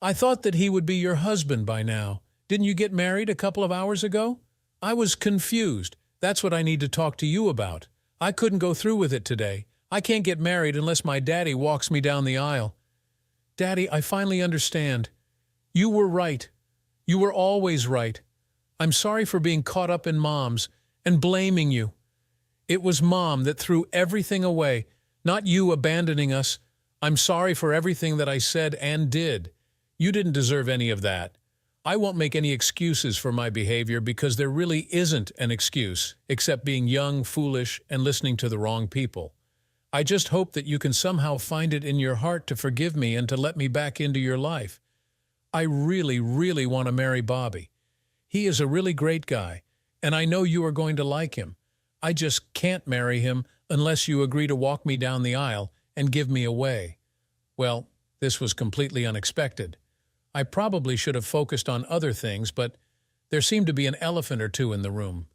I thought that he would be your husband by now. Didn't you get married a couple of hours ago?" I was confused. "That's what I need to talk to you about. I couldn't go through with it today. I can't get married unless my daddy walks me down the aisle." "Daddy, I finally understand. You were right. You were always right. I'm sorry for being caught up in Mom's and blaming you. It was Mom that threw everything away, not you abandoning us. I'm sorry for everything that I said and did. You didn't deserve any of that. I won't make any excuses for my behavior because there really isn't an excuse, except being young, foolish, and listening to the wrong people. I just hope that you can somehow find it in your heart to forgive me and to let me back into your life. I really, really want to marry Bobby. He is a really great guy, and I know you are going to like him. I just can't marry him unless you agree to walk me down the aisle and give me away." Well, this was completely unexpected. I probably should have focused on other things, but there seemed to be an elephant or two in the room.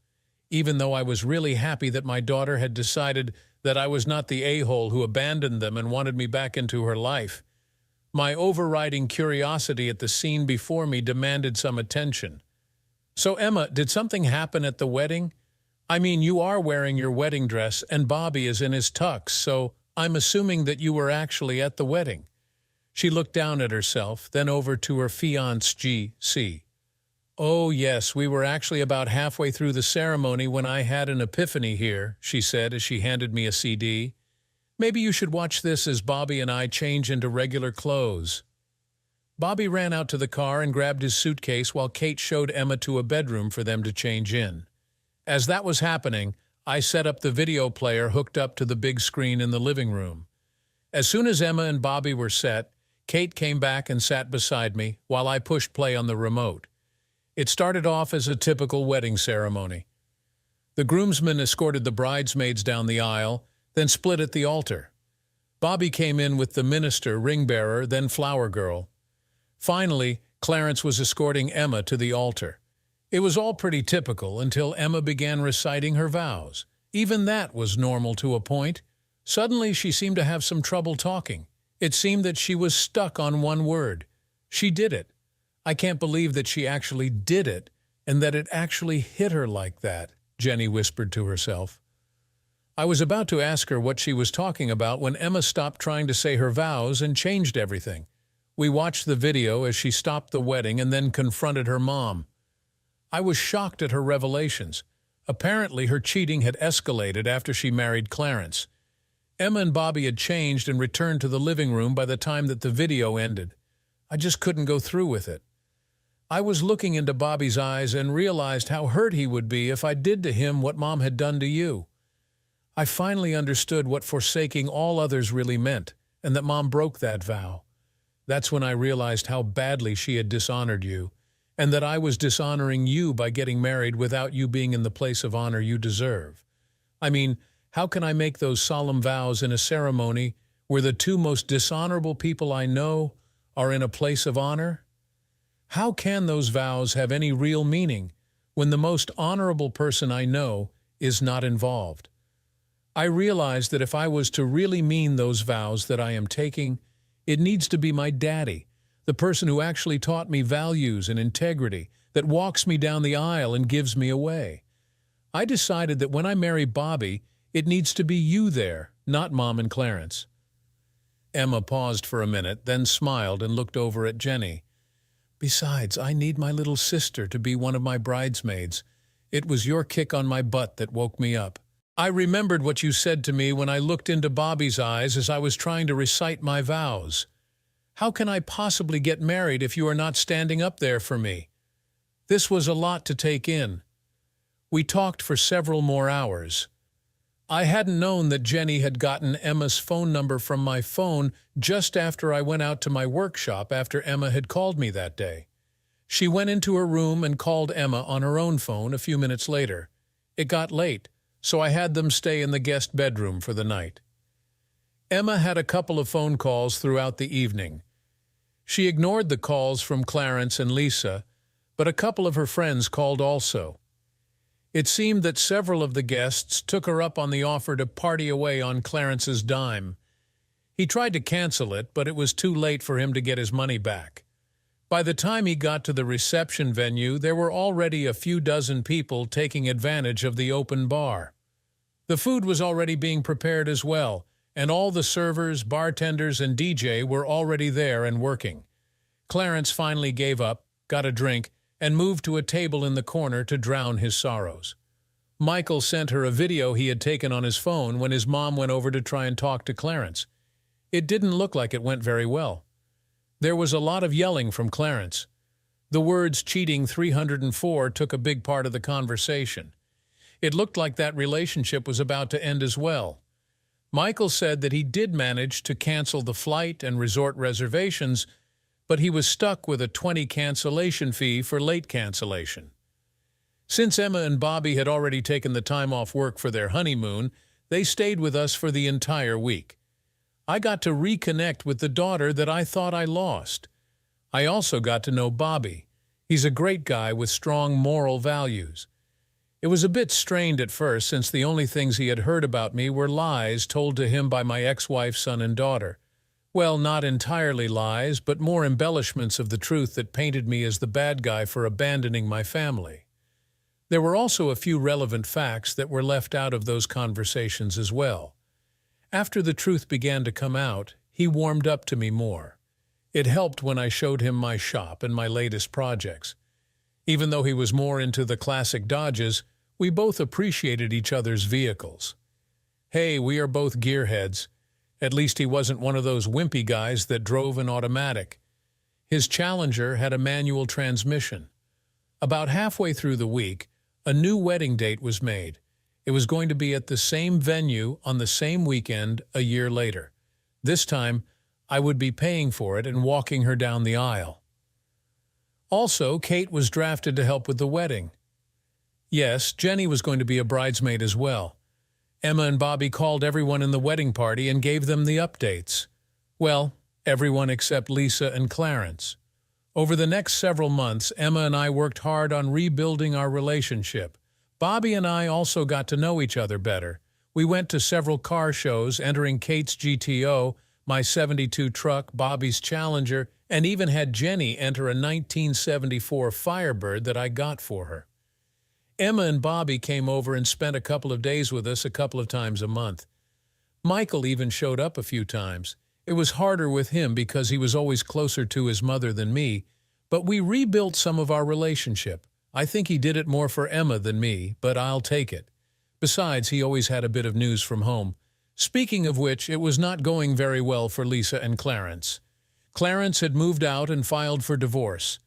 Even though I was really happy that my daughter had decided that I was not the a-hole who abandoned them and wanted me back into her life, my overriding curiosity at the scene before me demanded some attention. "So, Emma, did something happen at the wedding? I mean, you are wearing your wedding dress and Bobby is in his tux, so I'm assuming that you were actually at the wedding." She looked down at herself, then over to her fiancé G.C. "Oh, yes, we were actually about halfway through the ceremony when I had an epiphany here," she said as she handed me a CD. "Maybe you should watch this as Bobby and I change into regular clothes." Bobby ran out to the car and grabbed his suitcase while Kate showed Emma to a bedroom for them to change in. As that was happening, I set up the video player hooked up to the big screen in the living room. As soon as Emma and Bobby were set, Kate came back and sat beside me while I pushed play on the remote. It started off as a typical wedding ceremony. The groomsmen escorted the bridesmaids down the aisle, then split at the altar. Bobby came in with the minister, ring bearer, then flower girl. Finally, Clarence was escorting Emma to the altar. It was all pretty typical until Emma began reciting her vows. Even that was normal to a point. Suddenly, she seemed to have some trouble talking. It seemed that she was stuck on one word. She did it. I can't believe that she actually did it and that it actually hit her like that, Jenny whispered to herself. I was about to ask her what she was talking about when Emma stopped trying to say her vows and changed everything. We watched the video as she stopped the wedding and then confronted her mom. I was shocked at her revelations. Apparently, her cheating had escalated after she married Clarence. Emma and Bobby had changed and returned to the living room by the time that the video ended. I just couldn't go through with it. I was looking into Bobby's eyes and realized how hurt he would be if I did to him what Mom had done to you. I finally understood what forsaking all others really meant, and that Mom broke that vow. That's when I realized how badly she had dishonored you, and that I was dishonoring you by getting married without you being in the place of honor you deserve. I mean, how can I make those solemn vows in a ceremony where the two most dishonorable people I know are in a place of honor? How can those vows have any real meaning when the most honorable person I know is not involved? I realized that if I was to really mean those vows that I am taking, it needs to be my daddy, the person who actually taught me values and integrity, that walks me down the aisle and gives me away. I decided that when I marry Bobby, it needs to be you there, not Mom and Clarence. Emma paused for a minute, then smiled and looked over at Jenny. Besides, I need my little sister to be one of my bridesmaids. It was your kick on my butt that woke me up. I remembered what you said to me when I looked into Bobby's eyes as I was trying to recite my vows. How can I possibly get married if you are not standing up there for me? This was a lot to take in. We talked for several more hours. I hadn't known that Jenny had gotten Emma's phone number from my phone just after I went out to my workshop after Emma had called me that day. She went into her room and called Emma on her own phone a few minutes later. It got late, so I had them stay in the guest bedroom for the night. Emma had a couple of phone calls throughout the evening. She ignored the calls from Clarence and Lisa, but a couple of her friends called also. It seemed that several of the guests took her up on the offer to party away on Clarence's dime. He tried to cancel it, but it was too late for him to get his money back. By the time he got to the reception venue, there were already a few dozen people taking advantage of the open bar. The food was already being prepared as well, and all the servers, bartenders, and DJ were already there and working. Clarence finally gave up, got a drink, and moved to a table in the corner to drown his sorrows. Michael sent her a video he had taken on his phone when his mom went over to try and talk to Clarence. It didn't look like it went very well. There was a lot of yelling from Clarence. The words cheating 304 took a big part of the conversation. It looked like that relationship was about to end as well. Michael said that he did manage to cancel the flight and resort reservations, but he was stuck with a $20 cancellation fee for late cancellation. Since Emma and Bobby had already taken the time off work for their honeymoon, they stayed with us for the entire week. I got to reconnect with the daughter that I thought I lost. I also got to know Bobby. He's a great guy with strong moral values. It was a bit strained at first since the only things he had heard about me were lies told to him by my ex-wife's son and daughter. Well, not entirely lies, but more embellishments of the truth that painted me as the bad guy for abandoning my family. There were also a few relevant facts that were left out of those conversations as well. After the truth began to come out, he warmed up to me more. It helped when I showed him my shop and my latest projects. Even though he was more into the classic Dodges, we both appreciated each other's vehicles. Hey, we are both gearheads. At least he wasn't one of those wimpy guys that drove an automatic. His Challenger had a manual transmission. About halfway through the week, a new wedding date was made. It was going to be at the same venue on the same weekend a year later. This time, I would be paying for it and walking her down the aisle. Also, Kate was drafted to help with the wedding. Yes, Jenny was going to be a bridesmaid as well. Emma and Bobby called everyone in the wedding party and gave them the updates. Well, everyone except Lisa and Clarence. Over the next several months, Emma and I worked hard on rebuilding our relationship. Bobby and I also got to know each other better. We went to several car shows, entering Kate's GTO, my '72 truck, Bobby's Challenger, and even had Jenny enter a 1974 Firebird that I got for her. Emma and Bobby came over and spent a couple of days with us a couple of times a month. Michael even showed up a few times. It was harder with him because he was always closer to his mother than me, but we rebuilt some of our relationship. I think he did it more for Emma than me, but I'll take it. Besides, he always had a bit of news from home. Speaking of which, it was not going very well for Lisa and Clarence. Clarence had moved out and filed for divorce.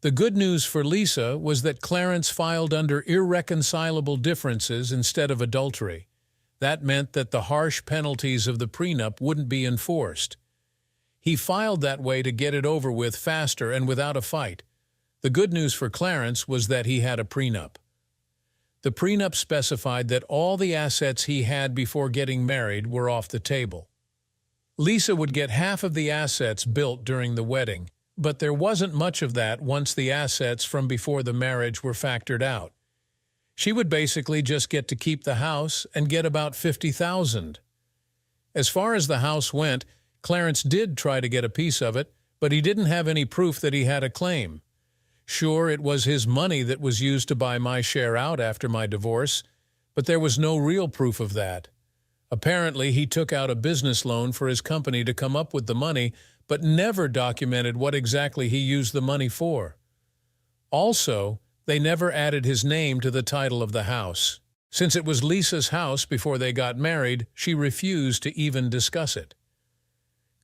The good news for Lisa was that Clarence filed under irreconcilable differences instead of adultery. That meant that the harsh penalties of the prenup wouldn't be enforced. He filed that way to get it over with faster and without a fight. The good news for Clarence was that he had a prenup. The prenup specified that all the assets he had before getting married were off the table. Lisa would get half of the assets built during the wedding, but there wasn't much of that once the assets from before the marriage were factored out. She would basically just get to keep the house and get about $50,000. As far as the house went, Clarence did try to get a piece of it, but he didn't have any proof that he had a claim. Sure, it was his money that was used to buy my share out after my divorce, but there was no real proof of that. Apparently, he took out a business loan for his company to come up with the money, but never documented what exactly he used the money for. Also, they never added his name to the title of the house. Since it was Lisa's house before they got married, she refused to even discuss it.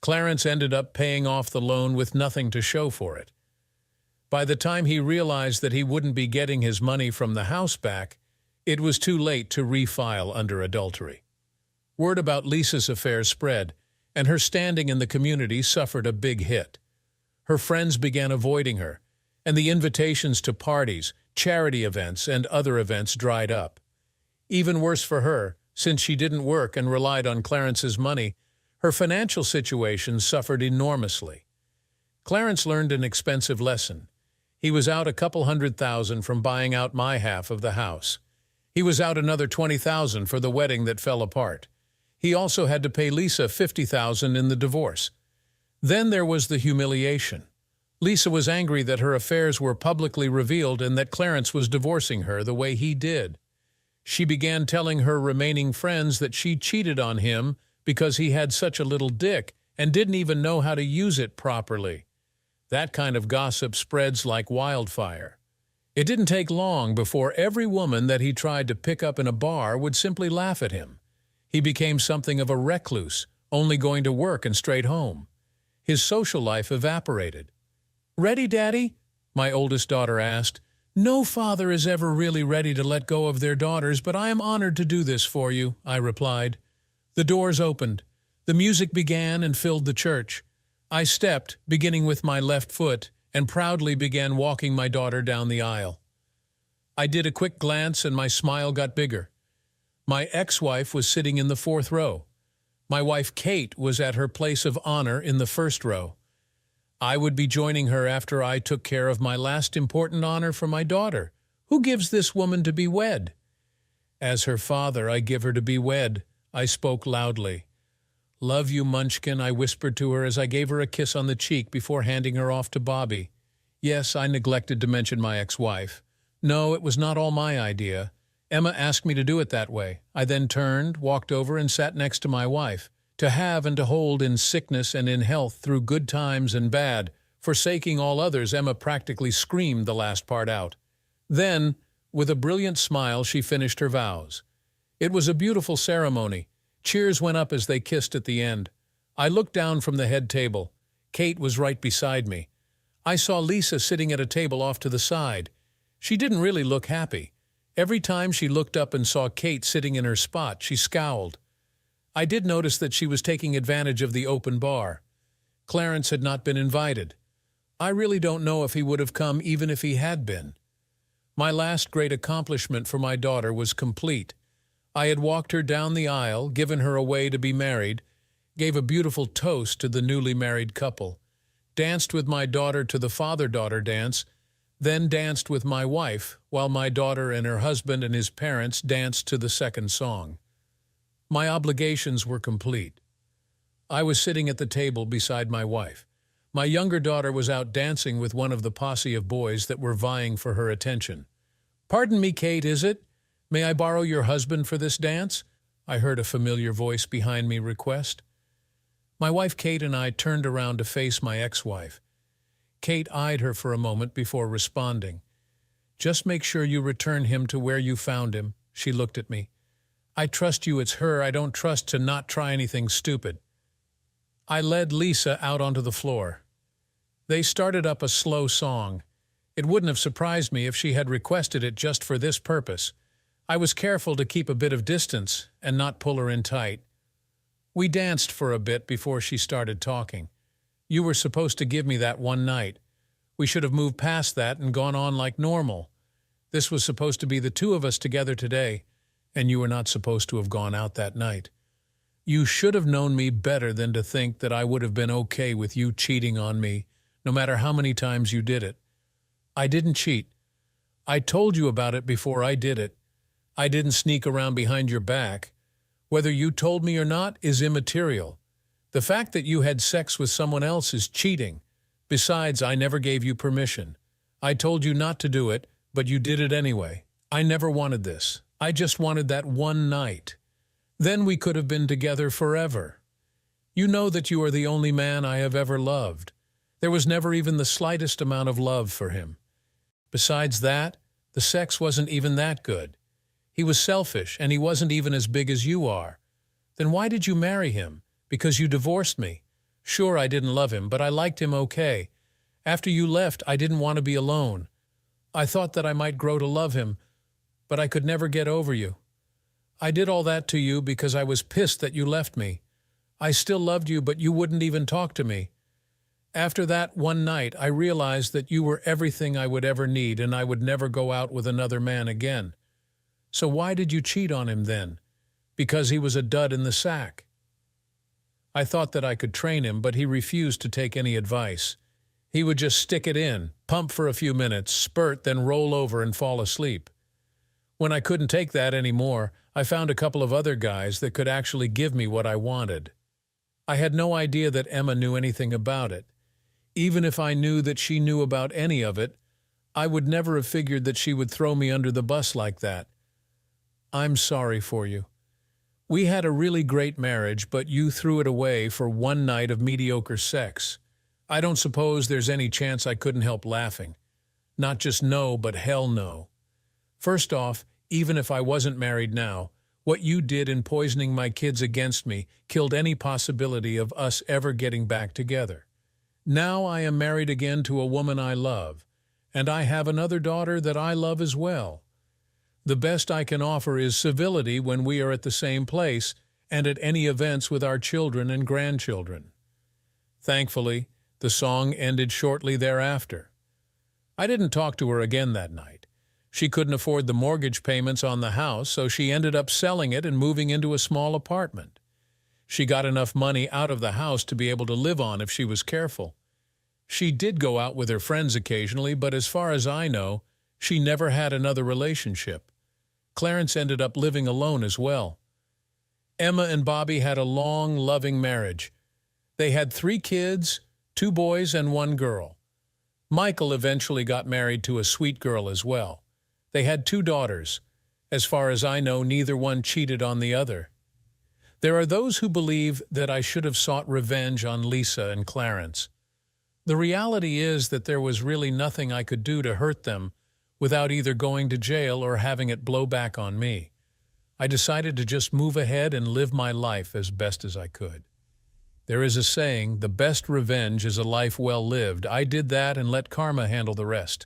Clarence ended up paying off the loan with nothing to show for it. By the time he realized that he wouldn't be getting his money from the house back, it was too late to refile under adultery. Word about Lisa's affair spread, and her standing in the community suffered a big hit. Her friends began avoiding her, and the invitations to parties, charity events, and other events dried up. Even worse for her, since she didn't work and relied on Clarence's money, her financial situation suffered enormously. Clarence learned an expensive lesson. He was out a couple $100,000 from buying out my half of the house. He was out another $20,000 for the wedding that fell apart. He also had to pay Lisa $50,000 in the divorce. Then there was the humiliation. Lisa was angry that her affairs were publicly revealed and that Clarence was divorcing her the way he did. She began telling her remaining friends that she cheated on him because he had such a little dick and didn't even know how to use it properly. That kind of gossip spreads like wildfire. It didn't take long before every woman that he tried to pick up in a bar would simply laugh at him. He became something of a recluse, only going to work and straight home. His social life evaporated. "Ready, Daddy?" my oldest daughter asked. "No father is ever really ready to let go of their daughters, but I am honored to do this for you," I replied. The doors opened. The music began and filled the church. I stepped, beginning with my left foot, and proudly began walking my daughter down the aisle. I did a quick glance and my smile got bigger. My ex-wife was sitting in the fourth row. My wife Kate was at her place of honor in the first row. I would be joining her after I took care of my last important honor for my daughter. Who gives this woman to be wed? As her father, I give her to be wed. I spoke loudly. Love you, Munchkin, I whispered to her as I gave her a kiss on the cheek before handing her off to Bobby. Yes, I neglected to mention my ex-wife. No, it was not all my idea. Emma asked me to do it that way. I then turned, walked over, and sat next to my wife. To have and to hold in sickness and in health through good times and bad, forsaking all others, Emma practically screamed the last part out. Then, with a brilliant smile, she finished her vows. It was a beautiful ceremony. Cheers went up as they kissed at the end. I looked down from the head table. Kate was right beside me. I saw Lisa sitting at a table off to the side. She didn't really look happy. Every time she looked up and saw Kate sitting in her spot, she scowled. I did notice that she was taking advantage of the open bar. Clarence had not been invited. I really don't know if he would have come even if he had been. My last great accomplishment for my daughter was complete. I had walked her down the aisle, given her away to be married, gave a beautiful toast to the newly married couple, danced with my daughter to the father-daughter dance, then danced with my wife, while my daughter and her husband and his parents danced to the second song. My obligations were complete. I was sitting at the table beside my wife. My younger daughter was out dancing with one of the posse of boys that were vying for her attention. "Pardon me, Kate, is it? May I borrow your husband for this dance?" I heard a familiar voice behind me request. My wife Kate and I turned around to face my ex-wife. Kate eyed her for a moment before responding. "Just make sure you return him to where you found him," she looked at me. "I trust you, it's her. I don't trust to not try anything stupid." I led Lisa out onto the floor. They started up a slow song. It wouldn't have surprised me if she had requested it just for this purpose. I was careful to keep a bit of distance and not pull her in tight. We danced for a bit before she started talking. "You were supposed to give me that one night. We should have moved past that and gone on like normal. This was supposed to be the two of us together today, and you were not supposed to have gone out that night. You should have known me better than to think that I would have been okay with you cheating on me, no matter how many times you did it. I didn't cheat. I told you about it before I did it. I didn't sneak around behind your back. Whether you told me or not is immaterial. The fact that you had sex with someone else is cheating. Besides, I never gave you permission. I told you not to do it, but you did it anyway. I never wanted this. I just wanted that one night. Then we could have been together forever. You know that you are the only man I have ever loved. There was never even the slightest amount of love for him. Besides that, the sex wasn't even that good. He was selfish, and he wasn't even as big as you are. Then why did you marry him? Because you divorced me. Sure, I didn't love him, but I liked him okay. After you left, I didn't want to be alone. I thought that I might grow to love him, but I could never get over you. I did all that to you because I was pissed that you left me. I still loved you, but you wouldn't even talk to me. After that one night, I realized that you were everything I would ever need, and I would never go out with another man again. So why did you cheat on him then? Because he was a dud in the sack. I thought that I could train him, but he refused to take any advice. He would just stick it in, pump for a few minutes, spurt, then roll over and fall asleep. When I couldn't take that anymore, I found a couple of other guys that could actually give me what I wanted. I had no idea that Emma knew anything about it. Even if I knew that she knew about any of it, I would never have figured that she would throw me under the bus like that. I'm sorry for you. We had a really great marriage, but you threw it away for one night of mediocre sex. I don't suppose there's any chance I couldn't help laughing. Not just no, but hell no. First off, even if I wasn't married now, what you did in poisoning my kids against me killed any possibility of us ever getting back together. Now I am married again to a woman I love, and I have another daughter that I love as well. The best I can offer is civility when we are at the same place, and at any events with our children and grandchildren. Thankfully, the song ended shortly thereafter. I didn't talk to her again that night. She couldn't afford the mortgage payments on the house, so she ended up selling it and moving into a small apartment. She got enough money out of the house to be able to live on if she was careful. She did go out with her friends occasionally, but as far as I know, she never had another relationship. Clarence ended up living alone as well. Emma and Bobby had a long, loving marriage. They had 3 kids, 2 boys and 1 girl. Michael eventually got married to a sweet girl as well. They had 2 daughters. As far as I know, neither one cheated on the other. There are those who believe that I should have sought revenge on Lisa and Clarence. The reality is that there was really nothing I could do to hurt them without either going to jail or having it blow back on me. I decided to just move ahead and live my life as best as I could. There is a saying, the best revenge is a life well lived. I did that and let karma handle the rest.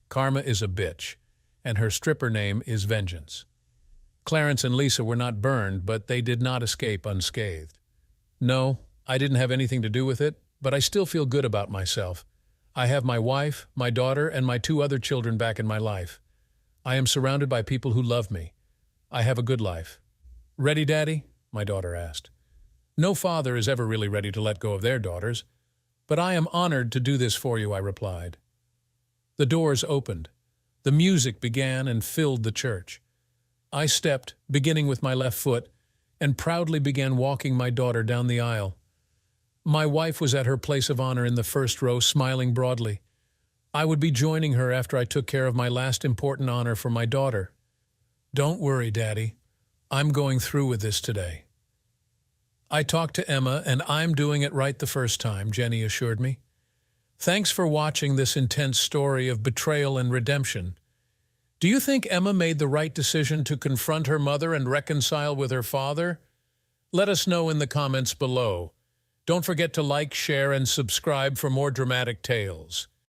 Karma is a bitch, and her stripper name is Vengeance. Clarence and Lisa were not burned, but they did not escape unscathed. No, I didn't have anything to do with it, but I still feel good about myself. I have my wife, my daughter, and my 2 other children back in my life. I am surrounded by people who love me. I have a good life. Ready, Daddy? My daughter asked. No father is ever really ready to let go of their daughters, but I am honored to do this for you, I replied. The doors opened. The music began and filled the church. I stepped, beginning with my left foot, and proudly began walking my daughter down the aisle. My wife was at her place of honor in the first row, smiling broadly. I would be joining her after I took care of my last important honor for my daughter. Don't worry, Daddy. I'm going through with this today. I talked to Emma, and I'm doing it right the first time, Jenny assured me. Thanks for watching this intense story of betrayal and redemption. Do you think Emma made the right decision to confront her mother and reconcile with her father? Let us know in the comments below. Don't forget to like, share, and subscribe for more dramatic tales.